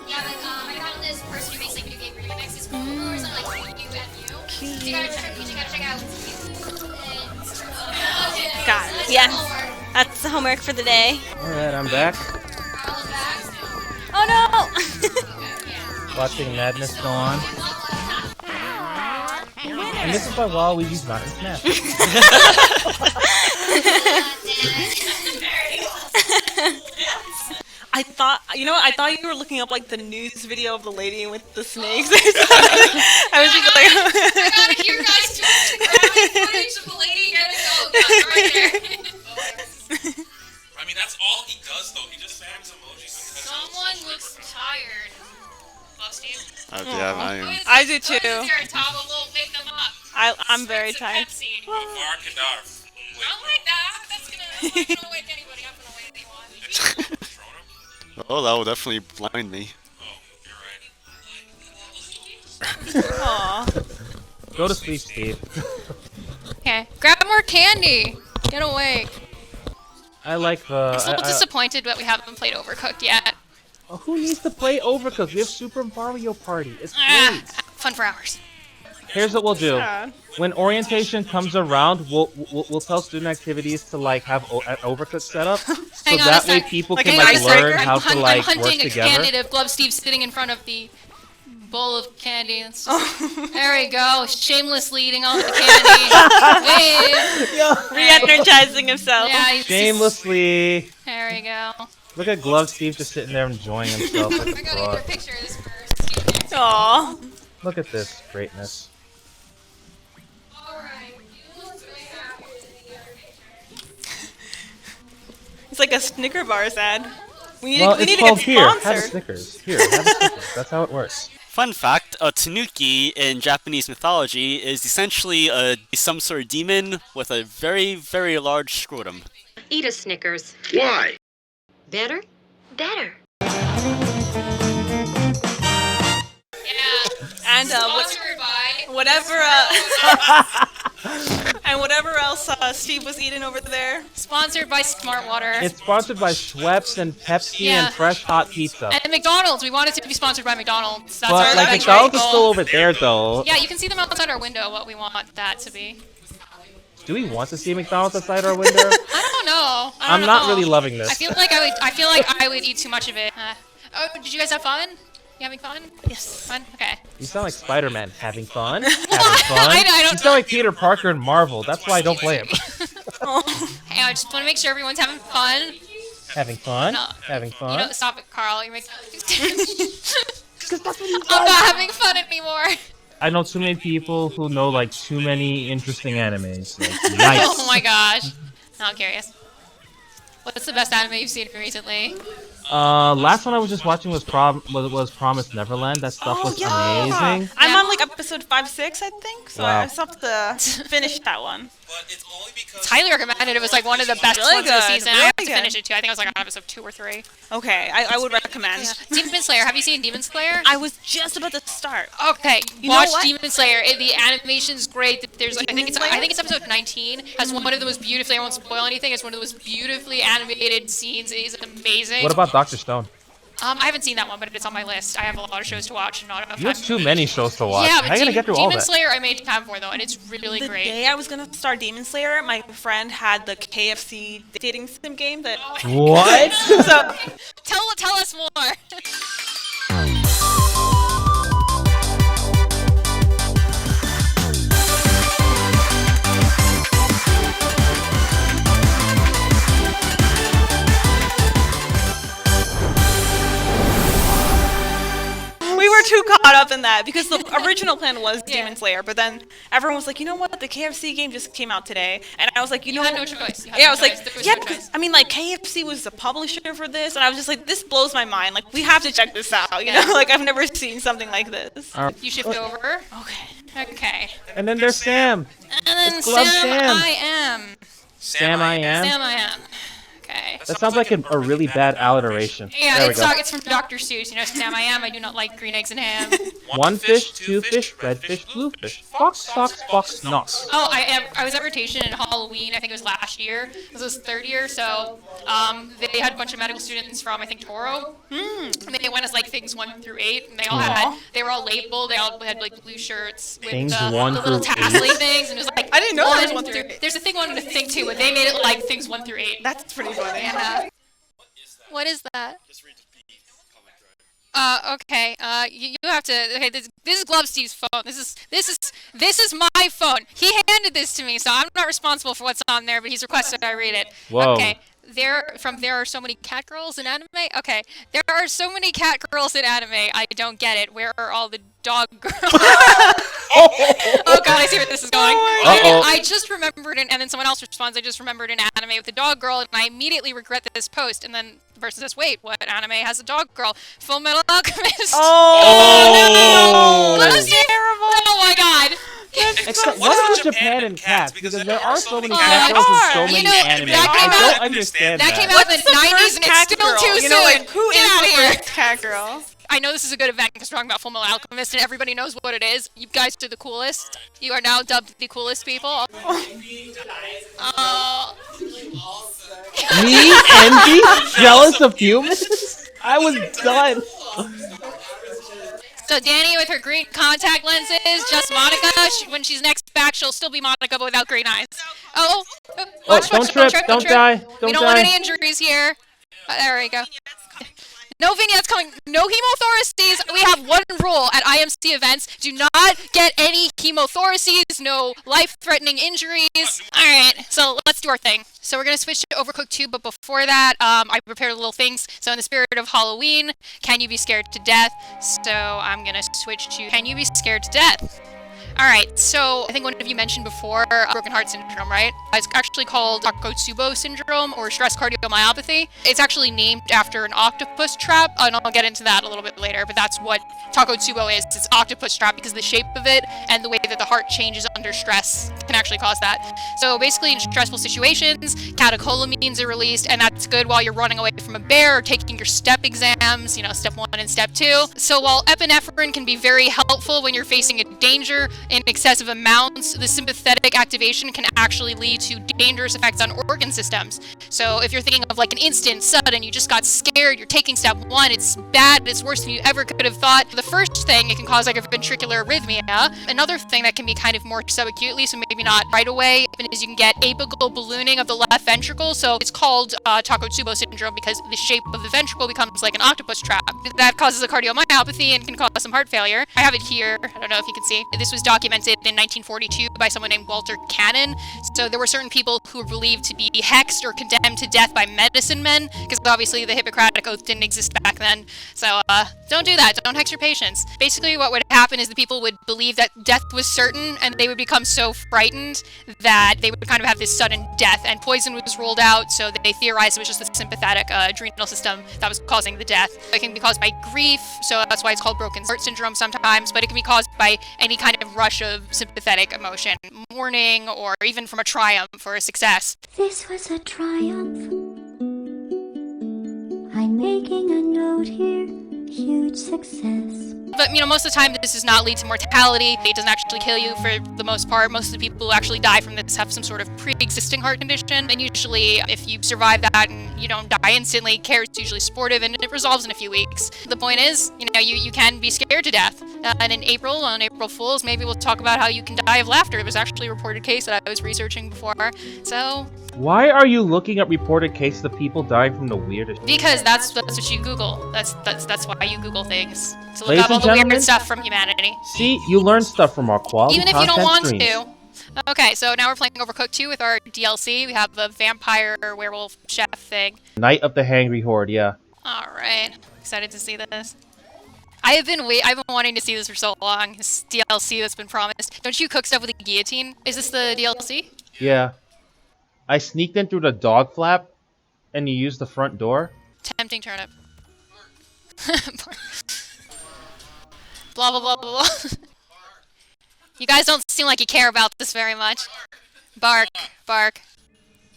Yeah, but I found this person who makes like video game remixes for Wars on like QUMU. So you gotta check out.
Got it. Yeah. That's the homework for the day.
Alright, I'm back.
Oh no!
Watching madness go on. And this is why Waluigi's not in Smash.
I thought you were looking up like the news video of the lady with the snakes. I was just like,
I gotta hear guys to footage of the lady getting right there.
I mean, that's all he does, though. He just spams emojis.
Someone looks tired. Love Steve.
Yeah, I am.
I do too.
Taba will pick them up.
I'm very tired.
Pepsi.
Gavar Kadar.
Not like that. That's gonna wake anybody up in the way they want.
Oh, that will definitely blind me.
Oh, you're right.
Aw.
Go to sleep, Steve.
Okay, grab more candy. Get awake.
I like the.
I'm still disappointed that we haven't played Overcooked yet.
Oh, who needs to play Overcooked? We have Super Mario Party. It's
Ah,
great.
fun for hours.
Here's what we'll do.
Sad.
When orientation comes around, we'll tell student activities to like have an Overcooked setup, so
Hang on a
that way
sec.
people
Like
can
an
like
icebreaker?
learn how to
I'm
like work
hunting a
together.
candidate of Glove Steve sitting in front of the bowl of candy. It's just, there we go, shamelessly eating all the candy. Wave.
Re-energizing himself.
Yeah, he's just-
Shamelessly.
there we go.
Look at Glove Steve just sitting there enjoying himself like
I
a
gotta get
fraud.
a picture of this first. Steve.
Aw.
Look at this greatness.
It's like a Snicker bars ad. We need,
Well,
we
it's
need to
called
get
here. Have a
sponsored.
Snickers. Here, have a Snickers. That's how it works.
Fun fact, a tanuki in Japanese mythology is essentially some sort of demon with a very, very large scrotum.
Eat a Snickers.
Why?
Better? Better.
Yeah.
And
Sponsored by.
whatever and whatever else Steve was eating over there.
Sponsored by Smart Water.
It's sponsored by Schweppes and Pepsi
Yeah.
and Fresh Hot Pizza.
And McDonald's. We want it to be sponsored by McDonald's. That's
But
our
like
big
McDonald's is
goal.
still over there though.
Yeah, you can see them outside our window. What we want that to be.
Do we want to see McDonald's outside our window?
I don't know.
I'm not really loving this.
I feel like I would eat too much of it. Oh, did you guys have fun? You having fun?
Yes.
Fun? Okay.
You sound like Spider-Man. Having fun? Having fun?
I don't
You sound like Peter Parker in Marvel. That's why I don't play him.
Hey, I just want to make sure everyone's having fun.
Having fun?
No.
Having
You
fun?
know, stop it, Carl. You're making.
Because that's what he
I'm
does.
not having fun anymore.
I know too many people who know like too many interesting animes. Like,
Oh
yikes.
my gosh. Now I'm curious. What's the best anime you've seen recently?
Last one I was just watching was Promised Neverland. That stuff was amazing.
I'm on like episode 5-6, I think. So
Wow.
I still have to finish that one.
But it's only because...
It's highly recommended. It was like one of the best
Really
ones of the
good,
season.
really
I have to
good.
finish it too. I think I was like on episode 2 or 3.
Okay, I would recommend.
Yeah. Demon Slayer. Have you seen Demon Slayer?
I was just about to start.
Okay,
You know
watch
what?
Demon Slayer. The animation's great. There's I think it's episode 19. Has one of the most beautifully. I won't spoil anything. It's one of the most beautifully animated scenes. It is amazing.
What about Dr. Stone?
I haven't seen that one, but it's on my list. I have a lot of shows to watch and not enough
You
time.
have too many shows to watch.
Yeah,
How
but
are you gonna get through all
Demon
that?
Slayer I made time for though, and it's really
The
great.
day I was gonna start Demon Slayer, my friend had the KFC dating sim game that.
What?
So
Tell us more.
we were too caught up than that because the original plan was Demon Slayer, but then everyone was like, you know what? The KFC game just came out today, and I was like, you
had no choice.
Yeah, I was like, yeah, because I mean, like KFC was the publisher for this, and I was just like, this blows my mind. Like, we have to check this out. You know, like I've never seen something like this.
You shift over. Okay.
And then there's Sam.
And then
It's Glove Sam.
I am.
Sam I am.
Sam I am. Okay.
That sounds like a really bad alliteration.
Yeah,
there we
it's,
go.
it's from Dr. Seuss. You know, Sam I am. I do not like green eggs and ham.
One fish, two fish, red fish, blue fish. Fox, socks, fox, knocks.
Oh, I was at rotation in Halloween. I think it was last year. This was third year, so they had a bunch of medical students from I think Toro. And they went as like things 1 through 8, and they were all labeled. They all had like blue shirts with
Things
the
1
little
through 8?
tasseling things, and it was like
I didn't know there was 1 through 8.
There's a thing 1 and a thing 2, but they made it like things 1 through 8.
That's pretty funny.
And, what is that? Okay. You have to. Okay, this is Glove Steve's phone. This is my phone. He handed this to me, so I'm not responsible for what's on there, but he's requested I read it.
Whoa.
Okay. There are so many cat girls in anime. Okay, there are so many cat girls in anime. I don't get it. Where are all the dog girls? Oh god, I see where this is going. I just remembered it, and then someone else responds. I just remembered an anime with a dog girl, and I immediately regret this post. And then the person says, "Wait, what anime has a dog girl? Full Metal Alchemist."
Oh,
no! That's terrible! Oh my god.
Except, what is Japan and cats? Because there are so many cat girls and so many anime. I don't understand that.
That came out in the 90s and it's still too soon.
Like, who
Get out of
is
here.
the first cat girl?
I know this is a good event because we're talking about Full Metal Alchemist and everybody knows what it is. You guys are the coolest. You are now dubbed the coolest people.
Me? Envy? Jealous of humans? I was done.
So Danny with her green contact lenses, just Monica. When she's next back, she'll still be Monica, but without green eyes. Watch,
don't trip, don't die,
we don't want any injuries here. There we go. No vignettes coming, no hemothoraces. We have one rule at IMC events. Do not get any hemothoraces, no life-threatening injuries. Alright, so let's do our thing. So we're going to switch to Overcooked 2, but before that, I prepared little things. So in the spirit of Halloween, can you be scared to death? So I'm going to switch to can you be scared to death? Alright, so I think one of you mentioned before broken heart syndrome, right? It's actually called Takotsubo syndrome or stress cardiomyopathy. It's actually named after an octopus trap, and I'll get into that a little bit later, but that's what Takotsubo is. It's octopus trap because the shape of it and the way that the heart changes under stress can actually cause that. So basically in stressful situations, catecholamines are released, and that's good while you're running away from a bear or taking your step exams, you know, step 1 and step 2. So while epinephrine can be very helpful when you're facing a danger, in excessive amounts, the sympathetic activation can actually lead to dangerous effects on organ systems. So if you're thinking of like an instant, sudden, you just got scared, you're taking step 1, it's bad, it's worse than you ever could have thought. The first thing, it can cause like a ventricular arrhythmia. Another thing that can be kind of more subacutely, so maybe not right away, is you can get apical ballooning of the left ventricle. So it's called Takotsubo syndrome because the shape of the ventricle becomes like an octopus trap. That causes a cardiomyopathy and can cause some heart failure. I have it here. I don't know if you can see. This was documented in 1942 by someone named Walter Cannon. So there were certain people who were believed to be hexed or condemned to death by medicine men, because obviously the Hippocratic Oath didn't exist back then. So don't do that. Don't hex your patients. Basically what would happen is the people would believe that death was certain, and they would become so frightened that they would kind of have this sudden death, and poison was ruled out, so they theorized it was just the sympathetic adrenal system that was causing the death. It can be caused by grief, so that's why it's called broken heart syndrome sometimes, but it can be caused by any kind of rush of sympathetic emotion, mourning, or even from a triumph or a success.
This was a triumph. I'm making a note here. Huge success.
But, you know, most of the time this does not lead to mortality. It doesn't actually kill you for the most part. Most of the people who actually die from this have some sort of pre-existing heart condition. And usually, if you survive that and you don't die instantly, care is usually supportive and it resolves in a few weeks. The point is, you know, you can be scared to death. And in April, on April Fools, maybe we'll talk about how you can die of laughter. It was actually a reported case that I was researching before. So...
Why are you looking at reported cases of people dying from the weirdest?
Because that's what you Google. That's why you Google things. To look
Ladies
up all
and
the weird
gentlemen,
stuff from humanity.
See, you learn stuff from our quality
Even if you don't want
streams.
to. Okay, so now we're playing Overcooked 2 with our DLC. We have the vampire werewolf chef thing.
Night of the Hangry Horde, yeah.
Alright. Excited to see this. I've been wanting to see this for so long. This DLC that's been promised. Don't you cook stuff with a guillotine? Is this the DLC?
Yeah. I sneaked in through the dog flap, and you used the front door.
Tempting turnip. Blah blah blah blah blah. You guys don't seem like you care about this very much. Bark, bark.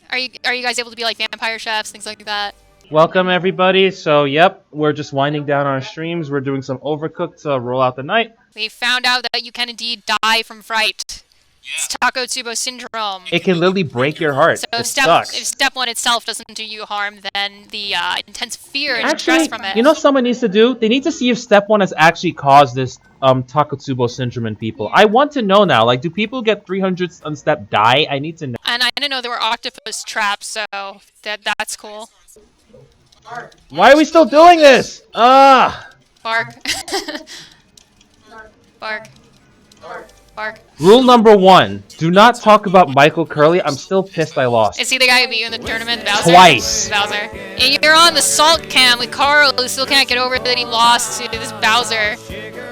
Are you guys able to be like vampire chefs, things like that?
Welcome everybody. So yep, we're just winding down our streams. We're doing some Overcooked to roll out the night.
We found out that you can indeed die from fright. It's Takotsubo syndrome.
It can literally break your heart.
So
it
if
sucks.
step 1 itself doesn't do you harm, then the intense fear and stress from it.
You know what someone needs to do? They need to see if step 1 has actually caused this Takotsubo syndrome in people. I want to know now. Like, do people get 300 on step die? I need to know.
And I didn't know there were octopus traps, so that's cool.
Why are we still doing this? Ah!
Bark. Bark. Bark.
Rule number 1. Do not talk about Michael Curley. I'm still pissed I lost.
Is he the guy who beat you in the tournament, Bowser?
Twice.
Bowser. And you're on the salt cam with Carl, who still can't get over that he lost to this Bowser.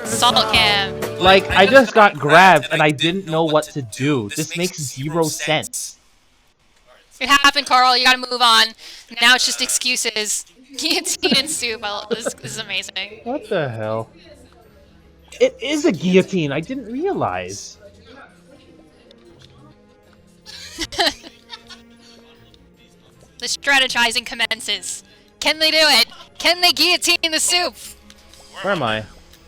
Salt cam.
Like, I just got grabbed and I didn't know what to do. This makes 0 sense.
It happened, Carl. You gotta move on. Now it's just excuses. Guillotine and soup. Well, this is amazing.
What the hell? It is a guillotine. I didn't realize.
The strategizing commences. Can they do it? Can they guillotine the soup?
Where am I?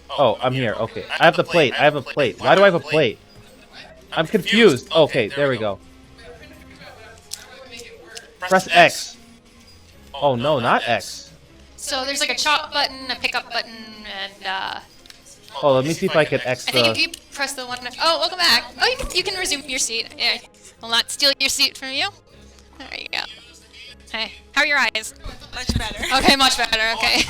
Oh, I'm here. Okay. I have the plate. I have a plate. Why do I have a plate? I'm confused. Okay, there we go. Press X. Oh no, not X.
So there's like a chop button, a pickup button, and
Oh, let me see if I can X
I think
the...
if you press the one... Oh, welcome back. Oh, you can resume your seat. Yeah, I'll not steal your seat from you. There you go. Hey, how are your eyes?
Much better.
Okay, much better, okay.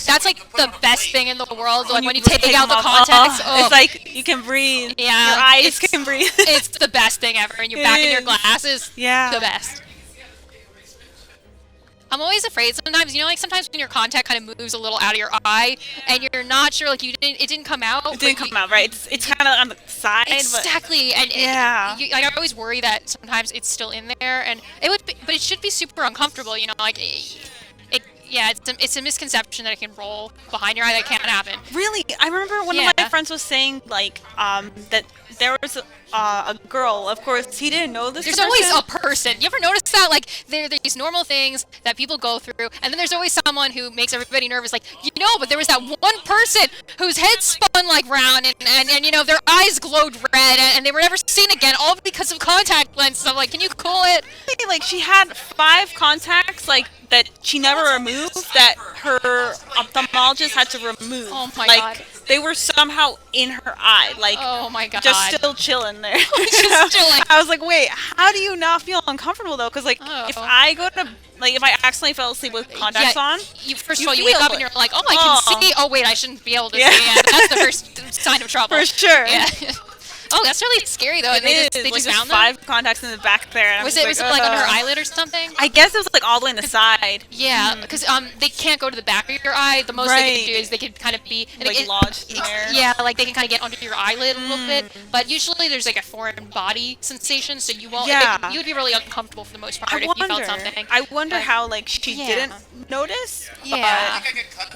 That's like the best thing in the world, like when you take out the contacts. Oh.
It's like you can breathe.
Yeah.
Your eyes can breathe.
It's the best thing ever, and you're back in your glasses.
Yeah.
The best. I'm always afraid sometimes, you know, like sometimes when your contact kind of moves a little out of your eye, and you're not sure, like it didn't come out.
It didn't come out, right? It's kind of on the side.
Exactly,
but,
and
yeah.
like I always worry that sometimes it's still in there, and it would, but it should be super uncomfortable, you know, like yeah, it's a misconception that it can roll behind your eye. That can't happen.
Really, I remember one of my friends was saying like that there was a girl. Of course, he didn't know this.
There's always a person. You ever notice that? Like there are these normal things that people go through, and then there's always someone who makes everybody nervous. Like but there was that one person whose head spun like round, and you know their eyes glowed red, and they were never seen again, all because of contact lenses. I'm like, can you cool it?
Like she had 5 contacts, like that she never removed, that her ophthalmologist had to remove.
Oh my
god.
God.
They were somehow in her eye, like
oh my god,
just still chilling there.
Just chilling.
I was like, wait, how do you not feel uncomfortable though? Because like if I go to if I accidentally fell asleep with contacts on,
first of all you wake up and you're like, oh, I can see. Oh wait, I shouldn't be able to see. Yeah, that's the first sign of trouble.
For sure.
Yeah. Oh, that's really scary though. They just found them?
5 contacts in the back there. And
was it like on her eyelid or something?
I guess it was like all the way in the side.
Yeah, because they can't go to the back of your eye. The most they can do is they can kind of be
like lodged in there.
Yeah, like they can kind of get under your eyelid a little bit. But usually there's like a foreign body sensation, so you won't.
Yeah.
You would be really uncomfortable for the most part if you felt something.
I wonder how like she didn't notice.
Yeah.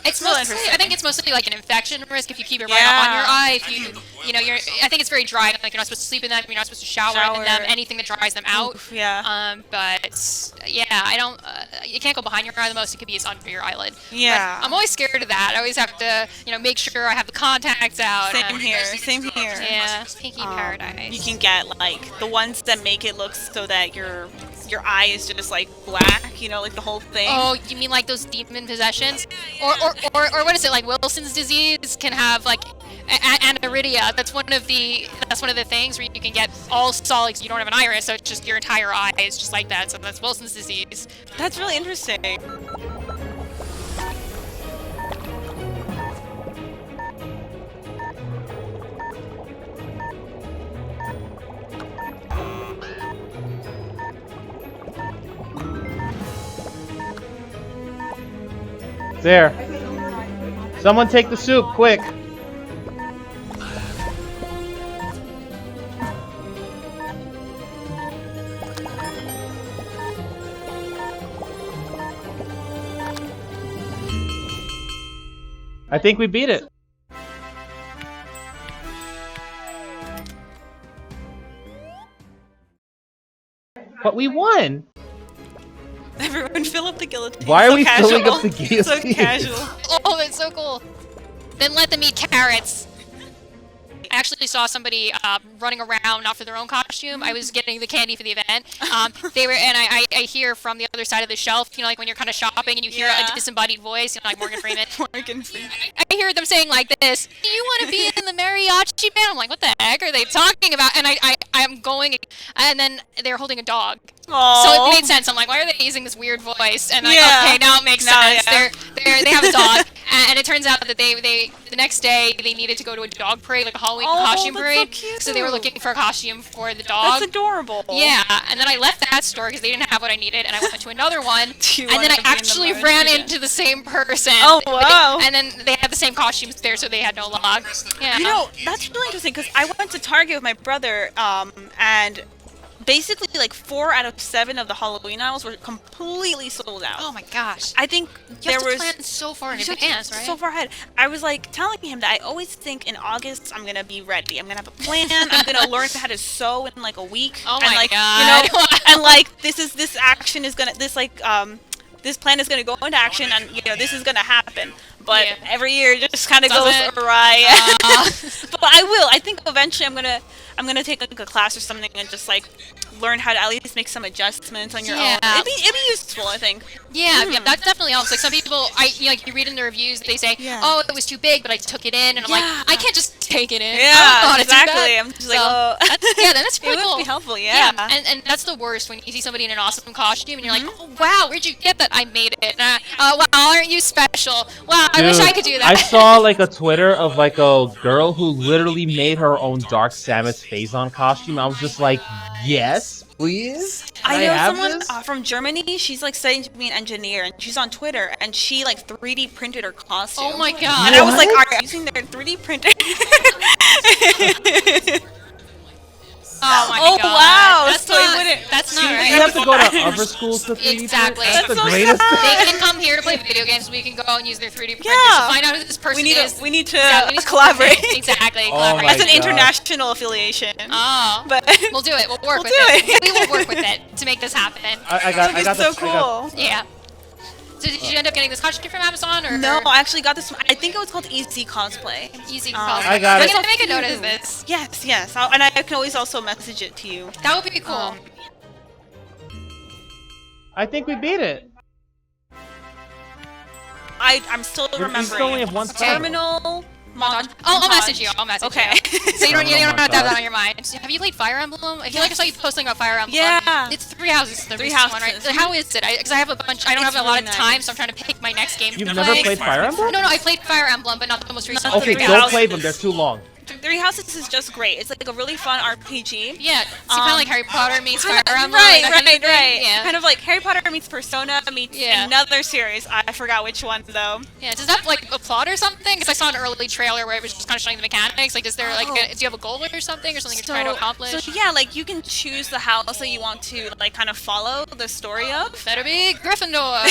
It's mostly. I think it's mostly like an infection risk if you keep it right on your eye. If you know, I think it's very dry. Like you're not supposed to sleep in them. You're not supposed to shower in them. Anything that dries them out.
Oof, yeah.
But yeah, I don't. You can't go behind your eye. The most it could be is under your eyelid.
Yeah.
But I'm always scared of that. I always have to, make sure I have the contacts out.
Same here. Same here.
Yeah. Pinky paradise.
You can get like the ones that make it look so that your eye is just like black. Like the whole thing.
Oh, you mean like those demon possessions? Or what is it, like Wilson's disease can have like aniridia. That's one of the things where you can get all solids. You don't have an iris, so it's just your entire eye is just like that. So that's Wilson's disease.
That's really interesting.
There. Someone take the soup, quick! I think we beat it. But we won!
Everyone fill up the guillotine.
Why are
So
we
casual.
filling up the
So
guillotine?
casual.
Oh, that's so cool. Then let them eat carrots. I actually saw somebody running around, not for their own costume. I was getting the candy for the event. They were, and I hear from the other side of the shelf, you know, like when you're kind of shopping and you hear a disembodied voice, you know, like Morgan Freeman.
Morgan Freeman.
I hear them saying like this, "Do you want to be in the mariachi band?" I'm like, what the heck are they talking about? And I'm going, and then they're holding a dog.
Aww.
So it made sense. I'm like, why are they using this weird voice? And like,
Yeah.
okay, now it makes
Now,
sense.
yeah.
They have a dog, and it turns out that they the next day they needed to go to a dog parade, like a Halloween costume
that's
parade.
so cute.
So they were looking for a costume for the dog.
That's adorable.
Yeah, and then I left that store because they didn't have what I needed, and I went to another one,
Do you
and then
wanna
I
be in the
actually
mariachi
ran
band?
into the same person.
Oh,
But
wow.
and then they had the same costumes there, so they had no log. Yeah.
You know, that's really interesting because I went to Target with my brother, and basically like 4 out of 7 of the Halloween aisles were completely sold out.
Oh my gosh.
I think
You
there
have to
was
plan so far in
you have to
advance,
plan
right?
So far ahead. I was like telling him that I always think in August I'm gonna be ready. I'm gonna have a plan. I'm gonna learn how to sew in like a week.
Oh
and
my
like,
God.
You know, and like this action is gonna this plan is gonna go into action, and you know this is gonna happen. But
Yeah.
every year it just kind of goes
Doesn't.
awry. But I will. I think eventually I'm gonna take like a class or something and just like learn how to at least make some adjustments on your own. It'd be useful, I think.
Yeah, yeah, that definitely helps. Like some people, like you read in the reviews, they say,
Yeah.
"Oh, it was too big, but I took it in," and I'm like,
Yeah.
I can't just take it in. I
Yeah,
don't know how to do
exactly.
that.
I'm just like,
So,
oh.
that's
It
pretty
would
cool.
be helpful, yeah.
and that's the worst when you see somebody in an awesome costume and you're like, "Oh wow, where'd you get that? I made it." Wow, aren't you special? Wow, I wish I could do that.
I saw like a Twitter of like a girl who literally made her own Dark Samus Phazon costume. I was just like, yes, please. Can
I know
have
someone
this?
from Germany. She's like studying to be an engineer, and she's on Twitter, and she like 3D printed her costume.
Oh my god!
And I was like, are you using their 3D printer?
Oh my
Oh,
god!
wow,
That's
so it
not.
wouldn't-
That's not
You
right.
have to go to other schools to 3D
Exactly.
print? That's the
That's so
greatest
sad.
They can come here to play video games. We can go and use their 3D printers
Yeah.
to find out who this person
we need
is.
to we need to
Yeah, we need to
collaborate.
Exactly.
Oh
Collaborate.
my
That's an
God.
international affiliation.
Oh,
But
we'll do it. We'll work
We'll
with
do
it.
it.
We will work with it to make this happen.
I got
it's so cool.
Yeah. So did you end up getting this costume from Amazon or?
No, I actually got this. I think it was called Easy Cosplay.
Easy
Um,
call.
I got
I'm
it.
gonna make a note of this.
Yes, yes, and I can always also message it to you.
That would be cool.
I think we beat it.
I'm still
We
remembering.
still only have one
Terminal.
I'll message you. I'll message
Okay.
you. So you don't have to have that
Montage.
on your mind. Have you played Fire Emblem? I feel like I saw you posting about Fire Emblem.
Yeah.
It's 3 houses. The
3
recent one, right?
houses.
How is it? Because I have a bunch. I don't
It's
have a lot
really
of time,
nice.
so I'm trying to pick my next game.
You've
to
never
play.
played Fire Emblem?
No, I played Fire Emblem, but not the most recent
Not
one.
the
Okay,
Three
don't
Houses.
play them. They're too long.
3 Houses is just great. It's like a really fun RPG.
Yeah, it's kind of like Harry Potter meets Fire
Kinda-
Emblem.
Right,
that kind of
right,
thing.
right.
Yeah.
Kind of like Harry Potter meets Persona meets
Yeah.
another series. I forgot which one though.
Yeah, does that have like a plot or something? Because I saw an early trailer where it was just kind of showing the mechanics. Like, is there like,
Oh.
do you have a goal or something, or something you're trying to accomplish?
So yeah, like you can choose the house that you want to like kind of follow the story of.
Better be Gryffindor.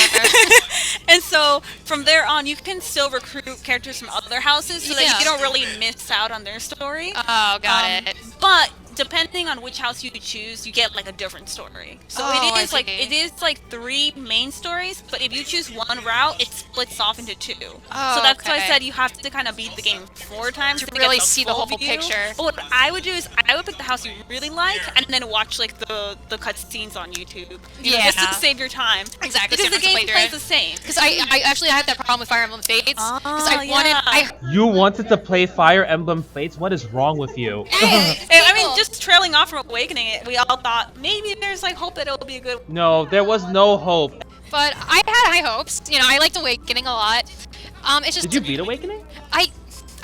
And so from there on, you can still recruit characters from other houses, so
Yeah.
that you don't really miss out on their story.
Oh, got it.
But depending on which house you choose, you get like a different story. So
Oh, I
it is like 3 main stories, but if you choose one route, it splits off into 2.
Oh,
so that's why I
okay.
said you have to kind of beat the game 4 times
To
get
really
the
see the
full
whole
view.
picture.
But what I would do is I would pick the house you really like, and then watch like the cutscenes on YouTube. You know, just
Yeah.
to save your time.
Exactly.
Because the
different to play
gameplay is
through
the same.
Because I actually had that problem with Fire Emblem Fates. Because I
Oh,
wanted.
yeah.
You wanted to play Fire Emblem Fates? What is wrong with you?
I mean, just trailing off from Awakening, we all thought maybe there's like hope that it'll be a good.
No, there was no hope.
But I had high hopes. You know, I liked Awakening a lot. It's just.
Did you beat Awakening?
I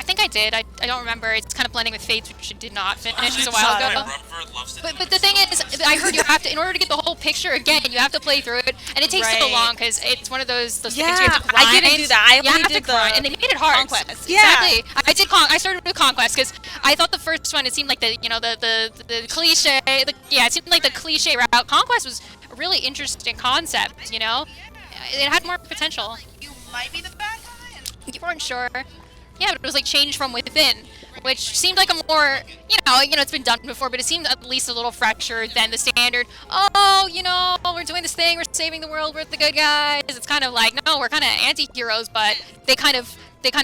think I I did. I don't remember. It's kind of blending with Fates, which it did not finish. It's a while ago. But the thing is, I heard you have to, in order to get the whole picture again, you have to play through it, and it takes so long because it's one of those things you have to grind.
I didn't do that. I only did the
grind, and they made it hard.
Conquest.
Exactly. I started with Conquest because I thought the first one, it seemed like the cliche. It seemed like the cliche route. Conquest was a really interesting concept. You know, it had more potential.
You might be the bad guy.
You weren't sure. Yeah, but it was like change from within, which seemed like a more, it's been done before, but it seemed at least a little fresher than the standard, we're doing this thing, we're saving the world, we're the good guys. It's kind of like, no, we're kind of anti-heroes, but they kind of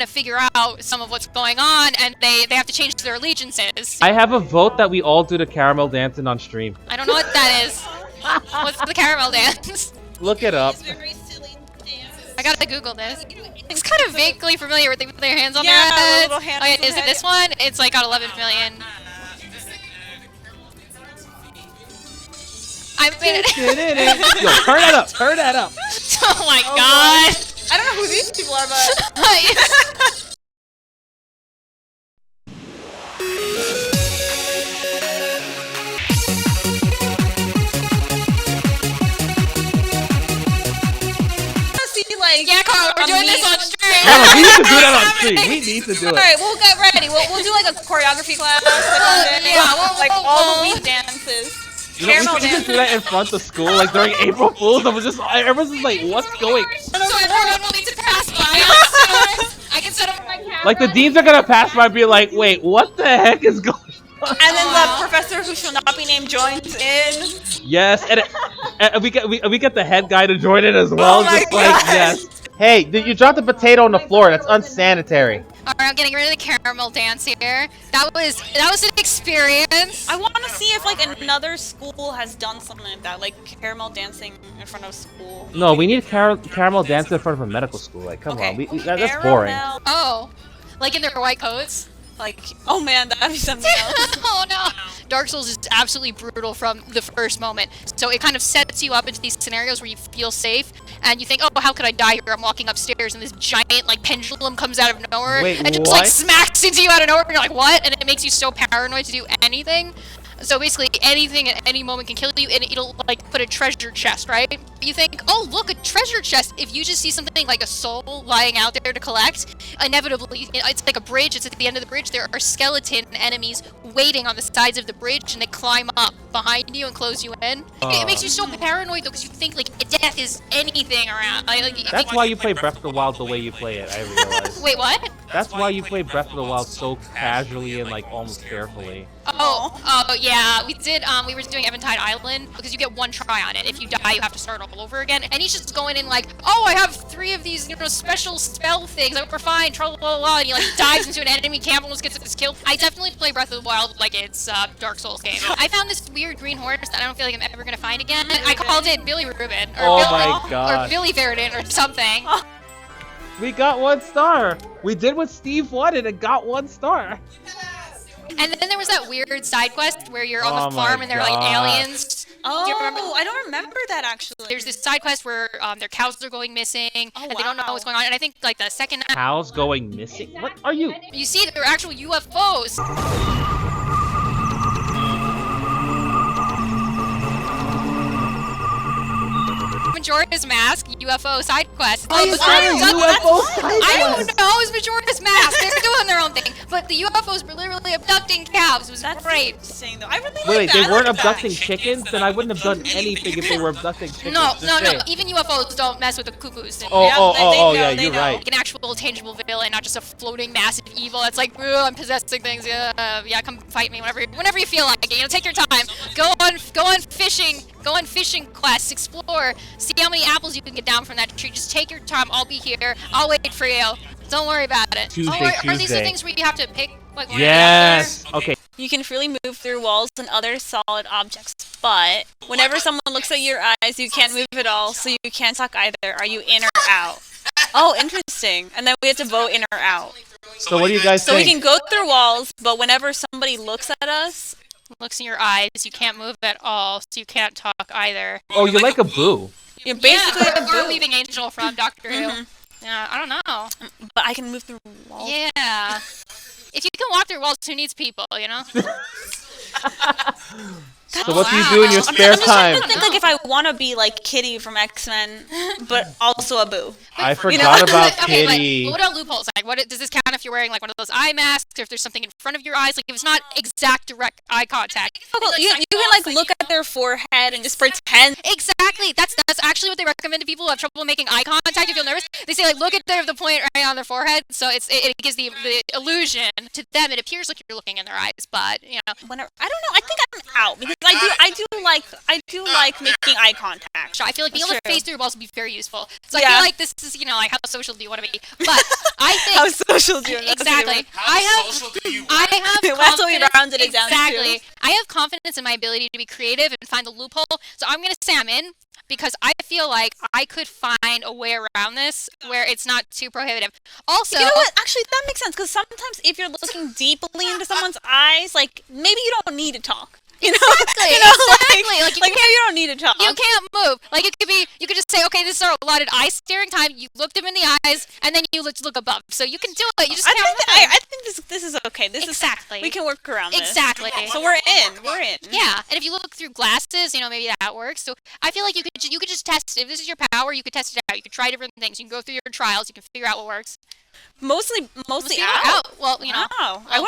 figure out some of what's going on, and they have to change their allegiances.
I have a vote that we all do the caramel dancing on stream.
I don't know what that is. What's the caramel dance?
Look it up.
I gotta Google this. It's kind of vaguely familiar with they put their hands on their
Yeah,
heads.
little hands
Oh yeah,
on
is
the
it this one? It's like got 11 million. I mean,
Yo, turn that up, turn that up.
Oh my god.
I don't know who these people are, but
yeah, Carl, we're doing this on stream.
We need to do that on stream. We need to do it.
Alright, we'll get ready. We'll do like a choreography class. Like all the week dances.
You know, we should just do that in front of school, like during April Fools. Everyone's just like, what's going?
So everyone will need to pass by us. I can set up my camera.
Like the deans are gonna pass by and be like, wait, what the heck is going on?
And then the professor who shall not be named joins in.
Yes, and we get the head guy to join it as well.
Oh my
just like, yes. Hey, you dropped a potato on the floor. That's unsanitary.
Alright, I'm getting rid of the caramel dance here. That was an experience.
I want to see if like another school has done something like that, like caramel dancing in front of school.
No, we need caramel dancing in front of a medical school. Like, come on, that's boring.
Oh, like in their white coats?
Like, oh man, that'd be something else.
Oh no! Dark Souls is absolutely brutal from the first moment. So it kind of sets you up into these scenarios where you feel safe, and you think, oh, how could I die here? I'm walking upstairs, and this giant, like, pendulum comes out of nowhere, and just, like, smacks into you out of nowhere, and you're like, what? And it makes you so paranoid to do anything. So basically, anything at any moment can kill you, and it'll, like, put a treasure chest, right? You think, oh, look, a treasure chest. If you just see something like a soul lying out there to collect, inevitably, it's like a bridge. It's at the end of the bridge. There are skeleton enemies waiting on the sides of the bridge, and they climb up behind you and close you in. It makes you so paranoid, though, because you think, like, death is anything around.
That's why you play Breath of the Wild the way you play it, I realize.
Wait, what?
That's why you play Breath of the Wild so casually and, like, almost carefully.
Oh, yeah, we did, we were doing Eventide Island, because you get one try on it. If you die, you have to start all over again, and he's just going in like, oh, I have 3 of these, special spell things, we're fine, blah, blah, blah, and he, like, dives into an enemy camp, almost gets his kill. I definitely play Breath of the Wild like it's a Dark Souls game. I found this weird green horse that I don't feel like I'm ever gonna find again. I called it Billy Rubin, or Billy Verdant, or something.
We got 1 star! We did what Steve wanted and got 1 star!
And then there was that weird side quest where you're on the farm and they're like aliens.
Oh,
do you remember?
I don't remember that actually.
There's this side quest where their cows are going missing and they don't know what's going on. And I think like the second
cows going missing? What are you?
You see, they're actual UFOs. Majora's Mask UFO side quest.
I
don't know. It was Majora's Mask. They're doing their own thing, but the UFOs were literally abducting cows. It was great.
Insane, though. I really
Wait, they weren't abducting chickens? Then I wouldn't have done anything if they were abducting chickens.
No. Even UFOs don't mess with the cuckoos.
Yeah, you're right.
Like an actual tangible villain, not just a floating massive evil that's like, I'm possessing things. Yeah, come fight me whenever you feel like it. Take your time. Go on fishing quests. Explore. See how many apples you can get down from that tree. Just take your time. I'll be here. I'll wait for you. Don't worry about it. Are these the things where you have to pick like one or the other?
Okay.
You can freely move through walls and other solid objects, but whenever someone looks at your eyes, you can't move at all, so you can't talk either. Are you in or out? Oh, interesting. And then we have to vote in or out.
So what do you guys think?
So we can go through walls, but whenever somebody looks at us,
looks in your eyes, you can't move at all, so you can't talk either.
Oh, you're like a boo.
You're basically a boo.
Or Leaving Angel from Doctor Who. Yeah, I don't know.
But I can move through walls.
Yeah. If you can walk through walls, who needs people, you know?
So what do you do in your spare
I'm just trying
time?
to think like if I want to be like Kitty from X-Men, but also a boo.
I forgot about
Okay,
Kitty.
but what about loopholes? Like, what does this count if you're wearing like one of those eye masks, or if there's something in front of your eyes? Like, if it's not exact direct eye contact.
You can like look at their forehead and just pretend.
Exactly. That's actually what they recommend to people who have trouble making eye contact. If you're nervous, they say like look at the point right on their forehead, so it gives the illusion to them. It appears like you're looking in their eyes, but you know.
Whenever I don't know, I think I'm out because I do like making eye contact.
I feel like being able to
That's
face through walls would be very useful. So I
Yeah.
feel like this is, you know, like how social do you want to be? But I think
How social do you? That's a good
exactly.
one.
I have
That's what we
confidence-
rounded it down to.
Exactly. I have confidence in my ability to be creative and find the loophole. So I'm gonna say I'm in because I feel like I could find a way around this where it's not too prohibitive. Also,
You know what? Actually, that makes sense because sometimes if you're looking deeply into someone's eyes, like maybe you don't need to talk. You know,
Exactly,
you know,
exactly. Like,
like maybe you don't need to talk.
you can't move. Like it could be, you could just say, okay, this is our allotted eye staring time. You look them in the eyes, and then you look above. So you can do it. You just
I
can't
think
move.
I think this is okay. This
Exactly.
is we can work around this.
Exactly.
So we're in. We're in.
Yeah, and if you look through glasses, you know, maybe that works. So I feel like you could just test. If this is your power, you could test it out. You could try different things. You can go through your trials. You can figure out what works.
Mostly
See
out.
what out. Well, you know.
Wow. I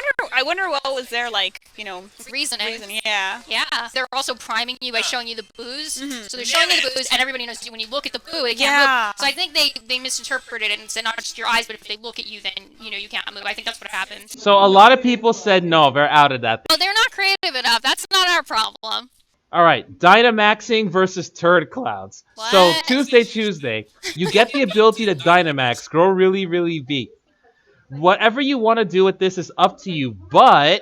wonder what was their like, you know,
Reasoning.
reason. Yeah.
Yeah, they're also priming you by showing you the booze. So they're showing you the booze, and everybody knows when you look at the boo, they can't
Yeah.
move. So I think they misinterpreted it and said not just your eyes, but if they look at you, then you know you can't move. I think that's what happened.
So a lot of people said no, they're out of that.
Well, they're not creative enough. That's not our problem.
All right, Dynamaxing versus Turd Clouds. So
What?
Tuesday, you get the ability to Dynamax, grow really, really big. Whatever you want to do with this is up to you, but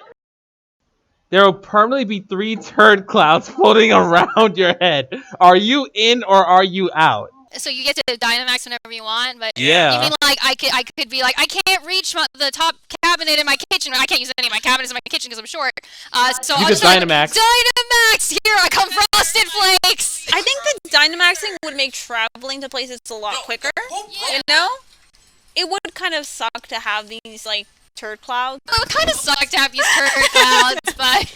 there will permanently be 3 turd clouds floating around your head. Are you in or are you out?
So you get to Dynamax whenever you want, but
Yeah.
you mean like I could be like I can't reach the top cabinet in my kitchen. I can't use any of my cabinets in my kitchen because I'm short. So
You
I'll
could
just be like,
Dynamax.
Dynamax! Here I come, Frosted Flakes!
I think that Dynamaxing would make traveling to places a lot quicker. You know? It would kind of suck to have these like turd clouds.
Well, it kind of sucked to have these turd clouds, but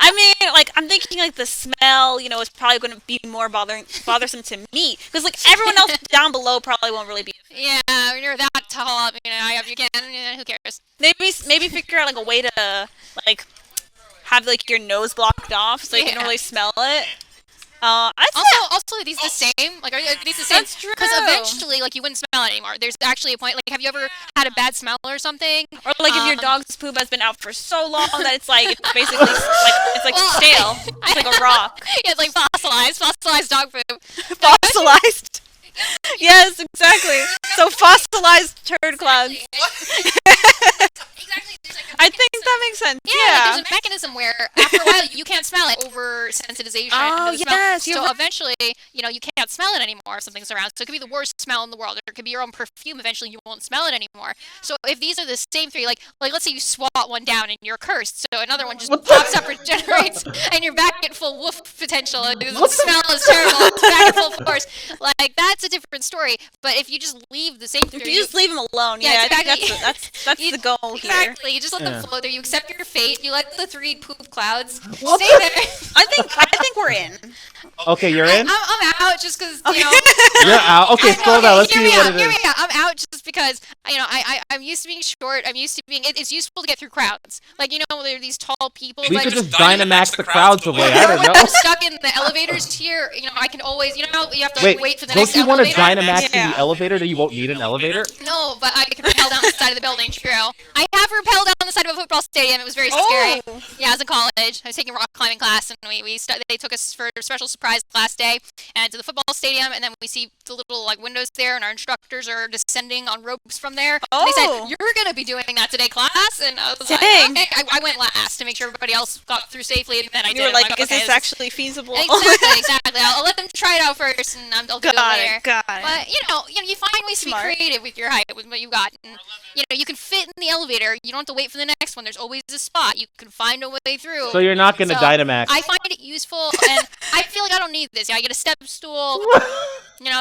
I mean, like I'm thinking like the smell, you know, is probably going to be more bothersome to me because like everyone else down below probably won't really be.
yeah, when you're that tall up, you know, you can, who cares?
Maybe figure out like a way to like have like your nose blocked off so you can
Yeah.
really smell it.
Also, are these the same? Like, are these the same?
That's true.
Because eventually, like, you wouldn't smell it anymore. There's actually a point. Like, have you ever had a bad smell or something?
Or like if your dog's poop has been out for so long that it's like it's basically like it's like stale. It's like a rock.
Yeah, it's like fossilized dog poop.
Fossilized. Yes, exactly. So fossilized turd clouds.
Exactly. There's like
I think that makes sense.
like,
Yeah.
there's a mechanism where after a while you can't smell it over sensitization.
Oh,
to the smell.
yes, you're
So
right.
eventually, you know, you can't smell it anymore if something's around. So it could be the worst smell in the world. Or it could be your own perfume. Eventually, you won't smell it anymore. So if these are the same 3, like let's say you swat one down and you're cursed, so another one just pops up, regenerates, and you're back at full woof potential. And the smell is terrible. It's back at full force. Like that's a different story. But if you just leave the same 3,
If you just leave them alone,
Yeah,
yeah, I
exactly.
think that's the goal here.
Exactly. You just let
Yeah.
them float there. You accept your fate. You let the 3 poop clouds
What
stay there.
I think we're in.
Okay, you're in?
I'm out just because, you know.
You're out. Okay, scroll down. Let's
hear
see
me
what
out,
it
hear
is.
me out. I'm out just because, you know, I'm used to being short. I'm used to being. It's useful to get through crowds. Like, you know, there are these tall people.
We
like,
could just Dynamax the crowds away. I don't
when
know.
I'm stuck in the elevators here, you know, I can always, you know, how you have to like, wait for the next
don't you want to
elevator.
Dynamax in the elevator that you won't need an elevator?
No, but I can rappel down the side of the building, true. I have rappelled down the side of a football stadium. It was very scary. Yeah, I was in college. I was taking rock climbing class, and they took us for a special surprise class day and to the football stadium, and then we see the little like windows there, and our instructors are descending on ropes from there. And they said, "You're gonna be doing that today, class," and I was like,
Dang.
okay. I went last to make sure everybody else got through safely, and then I did.
You were
I'm
like, is
okay,
this actually feasible?
Exactly. I'll let them try it out first, and I'll do it
Got
later.
it, got it.
But you know, you find ways to be
Smart.
creative with your height, with what you got. And, you know, you can fit in the elevator. You don't have to wait for the next one. There's always a spot. You can find a way through.
So you're not gonna
So,
Dynamax.
I find it useful, and I feel like I don't need this. Yeah, I get a step stool.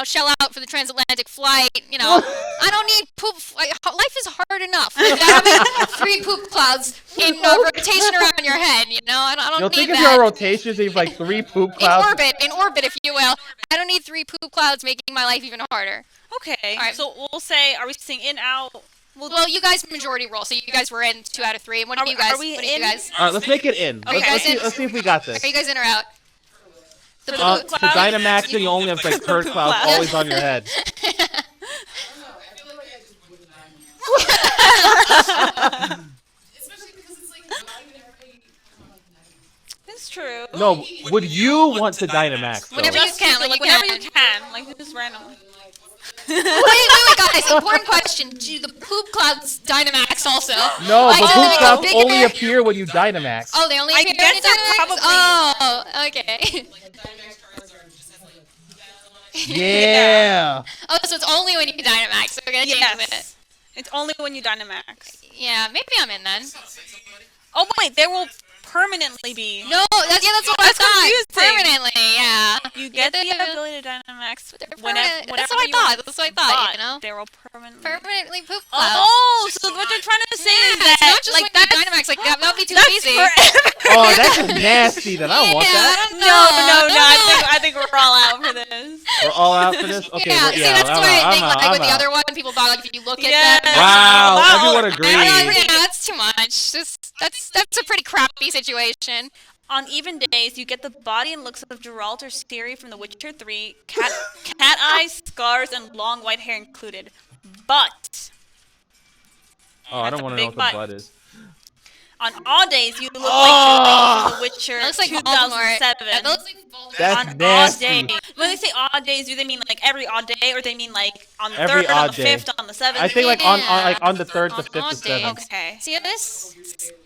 shell out for the transatlantic flight. I don't need poop. Life is hard enough. You gotta have 3 poop clouds in rotation around your head. I don't
You'll
need
think of
that.
your rotations, you have like 3 poop clouds.
In orbit, if you will. I don't need 3 poop clouds making my life even harder.
Okay.
All right.
So we'll say, are we saying in, out?
Well, you guys majority roll, so you guys were in 2 out of 3. And what do you guys?
Are we in?
Alright, let's make it in.
Okay,
Let's see if we got this.
Are you guys in or out?
To Dynamaxing, you only have like turd clouds always on your head.
It's true.
No, would you want to Dynamax? Though?
Whenever you can, like
whenever you can, like just randomly.
wait, guys! Important question: do the poop clouds Dynamax also?
No,
Like,
but
do they
poop
make
clouds
a bigger-
only appear when you Dynamax.
Oh, they only
I
appear
guess
when you
they're
Dynamax?
probably-
Oh, okay.
Yeah.
Oh, so it's only when you Dynamax. So we're gonna change it.
Yes. It's only when you Dynamax.
Yeah, maybe I'm in then.
Oh wait, there will permanently be.
No, that's what I thought.
confusing.
Permanently, yeah.
You get the ability to Dynamax whenever
That's what I thought. That's what I thought.
but there will permanently.
Permanently poop clouds.
Oh, so what you're trying to say is that
it's not just
like
when you
that's
Dynamax. Like that would be too
that's
easy.
forever.
Oh, that's just nasty. Then I don't want that.
No. I think we're all out for this.
We're all out for this. Okay,
Yeah, see, that's what I think. Like with the
out.
other one, people thought like if you look at
Yeah.
them.
Wow,
Wow.
everyone
Yeah,
agrees.
that's too much. That's a pretty crappy situation.
On even days, you get the body and looks of Geralt or Ciri from The Witcher 3, cat eyes, scars, and long white hair included. But
Oh, I
That's
don't
a
want to know
big
what the
butt.
butt is.
on all days, you look like Geralt from The Witcher
That looks like Voldemort.
2007.
That looks like Voldemort.
That's
on
nasty.
odd days. When they say odd days, do they mean like every odd day, or they mean like on the
Every
3rd, on
odd
the
day.
5th, on the 7th?
I think like on the 3rd, the 5th,
odd
the
days.
7th.
Okay.
See this?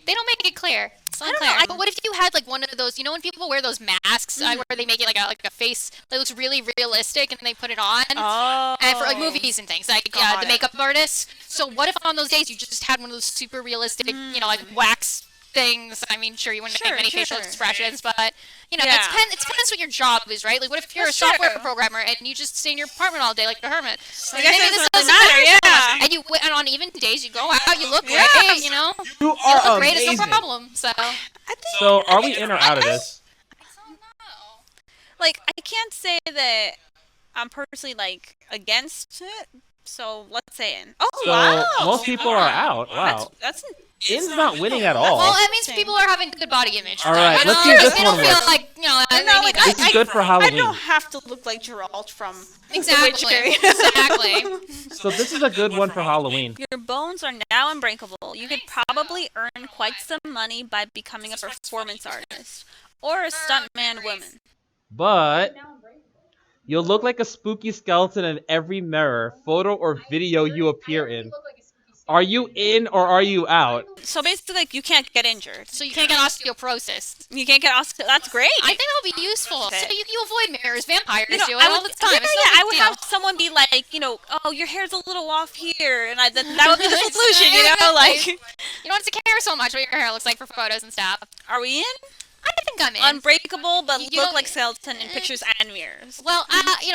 They don't make it clear. It's
I don't
unclear.
know,
But what if you had like one of those? When people wear those masks where they make it like a face that looks really realistic, and they put it on,
Oh.
and for like movies and things, like
Got
the
it.
makeup artists. So what if on those days you just had one of those super realistic, like wax things? I mean, sure, you wouldn't make many facial expressions, but it depends what your job is, right? Like, what if you're
That's
a software
true.
programmer and you just stay in your apartment all day like a hermit?
I guess
Maybe
it
this
doesn't
doesn't
matter,
so
yeah.
much. And on even days you go out, you look great,
You
You
are
look great, it's no
amazing.
problem. So
So, are we in or out of this?
Like, I can't say that I'm personally like against it. So let's say in. Oh
So,
wow!
most people are out. Wow.
That's
In's not winning at
well,
all.
that means people are having good body image.
All right, let's see
see
if this
they
one
don't feel
works.
like they
No,
need
like,
that.
This is good for
I
Halloween.
don't have to look like Geralt from
Exactly.
The Witcher.
Exactly.
So this is a good one for Halloween.
Your bones are now unbreakable. You could probably earn quite some money by becoming a performance artist or a stuntman woman.
But you'll look like a spooky skeleton in every mirror, photo, or video you appear in. Are you in or are you out?
So basically, like, you can't get injured.
So you can't get osteoporosis.
You can't get That's great.
I think that'll be useful.
Okay.
So you avoid mirrors. Vampires do it
I
all
would,
the time.
yeah,
It's no
I
big
would
deal.
have someone be like, oh, your hair's a little off here, and that would be the solution, like.
You don't have to care so much what your hair looks like for photos and stuff.
Are we in?
I think I'm in.
Unbreakable, but
You
look
don't-
like skeleton in pictures and mirrors.
Well,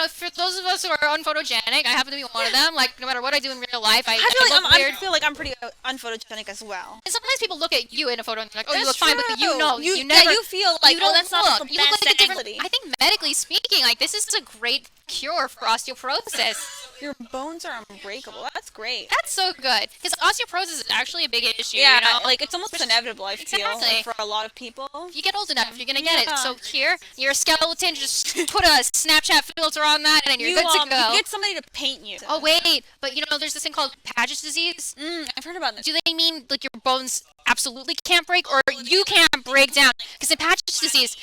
for those of us who are unphotogenic, I happen to be one of them. Like, no matter what I do in real life, I look weird.
I feel like I'm pretty unphotogenic as well.
And sometimes people look at you in a photo and they're like, oh, you
That's
look fine, but you
true.
know,
You-
you never.
yeah, you feel like,
you don't
oh, that's not
look.
the
You look
best
like a different.
ugly.
I think medically speaking, like this is a great cure for osteoporosis.
Your bones are unbreakable. That's great.
That's so good because osteoporosis is actually a big issue.
Yeah,
you know?
like it's almost inevitable. I feel
Exactly.
like, for a lot of people.
If you get old enough, you're gonna get it.
Yeah.
So here, you're a skeleton. Just put a Snapchat filter on that, and you're good to go.
You get somebody to paint you.
Oh wait, but there's this thing called Paget's disease.
I've heard about this.
Do they mean like your bones absolutely can't break, or you can't break down? Because in Paget's disease,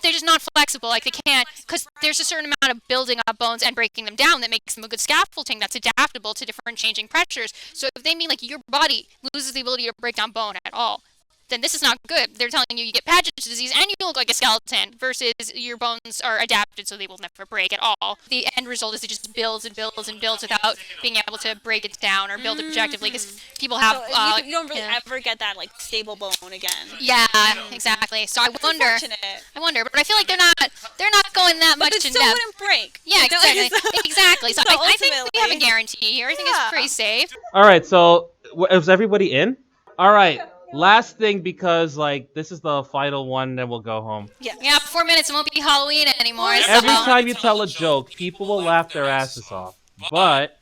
they're just not flexible. Like they can't, because there's a certain amount of building up bones and breaking them down that makes them a good scaffolding that's adaptable to different changing pressures. So if they mean like your body loses the ability to break down bone at all, then this is not good. They're telling you get Paget's disease and you look like a skeleton, versus your bones are adapted so they will never break at all. The end result is it just builds and builds and builds without being able to break it down or build it objectively, because people have...
So you don't really ever get that like stable bone again.
Yeah, exactly. So I wonder, but I feel like they're not going that much in depth.
But it still wouldn't break.
Yeah, exactly.
So,
exactly. So I think we have a
ultimately-
guarantee here. I think it's pretty safe.
Alright, so is everybody in? Alright, last thing, because like this is the final one, then we'll go home.
Yeah, 4 minutes, it won't be Halloween anymore.
Every
so.
time you tell a joke, people will laugh their asses off. But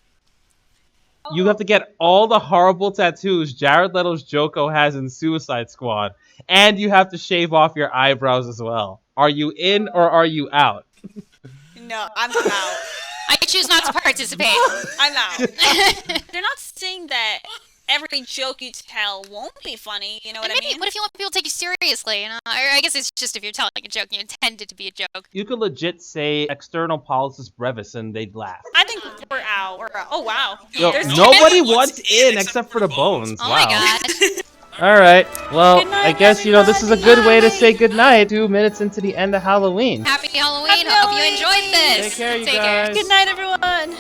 you have to get all the horrible tattoos Jared Leto's Joko has in Suicide Squad. And you have to shave off your eyebrows as well. Are you in or are you out?
No, I'm out.
I choose not to participate.
I'm out. They're not saying that every joke you tell won't be funny, you know what I mean?
What if you want people to take you seriously? You know? I guess it's just if you're telling a joke, you intend it to be a joke.
You could legit say external polisis brevis and they'd laugh.
I think we're out. Oh, wow.
Yo,
There's
nobody wants in except for the bones.
Oh
Wow.
my god.
Alright, well,
Good night,
I guess, this is a good way to say goodnight 2 minutes into the end of Halloween.
Happy Halloween. Hope you enjoyed this.
Take care, you guys.
Good night, everyone.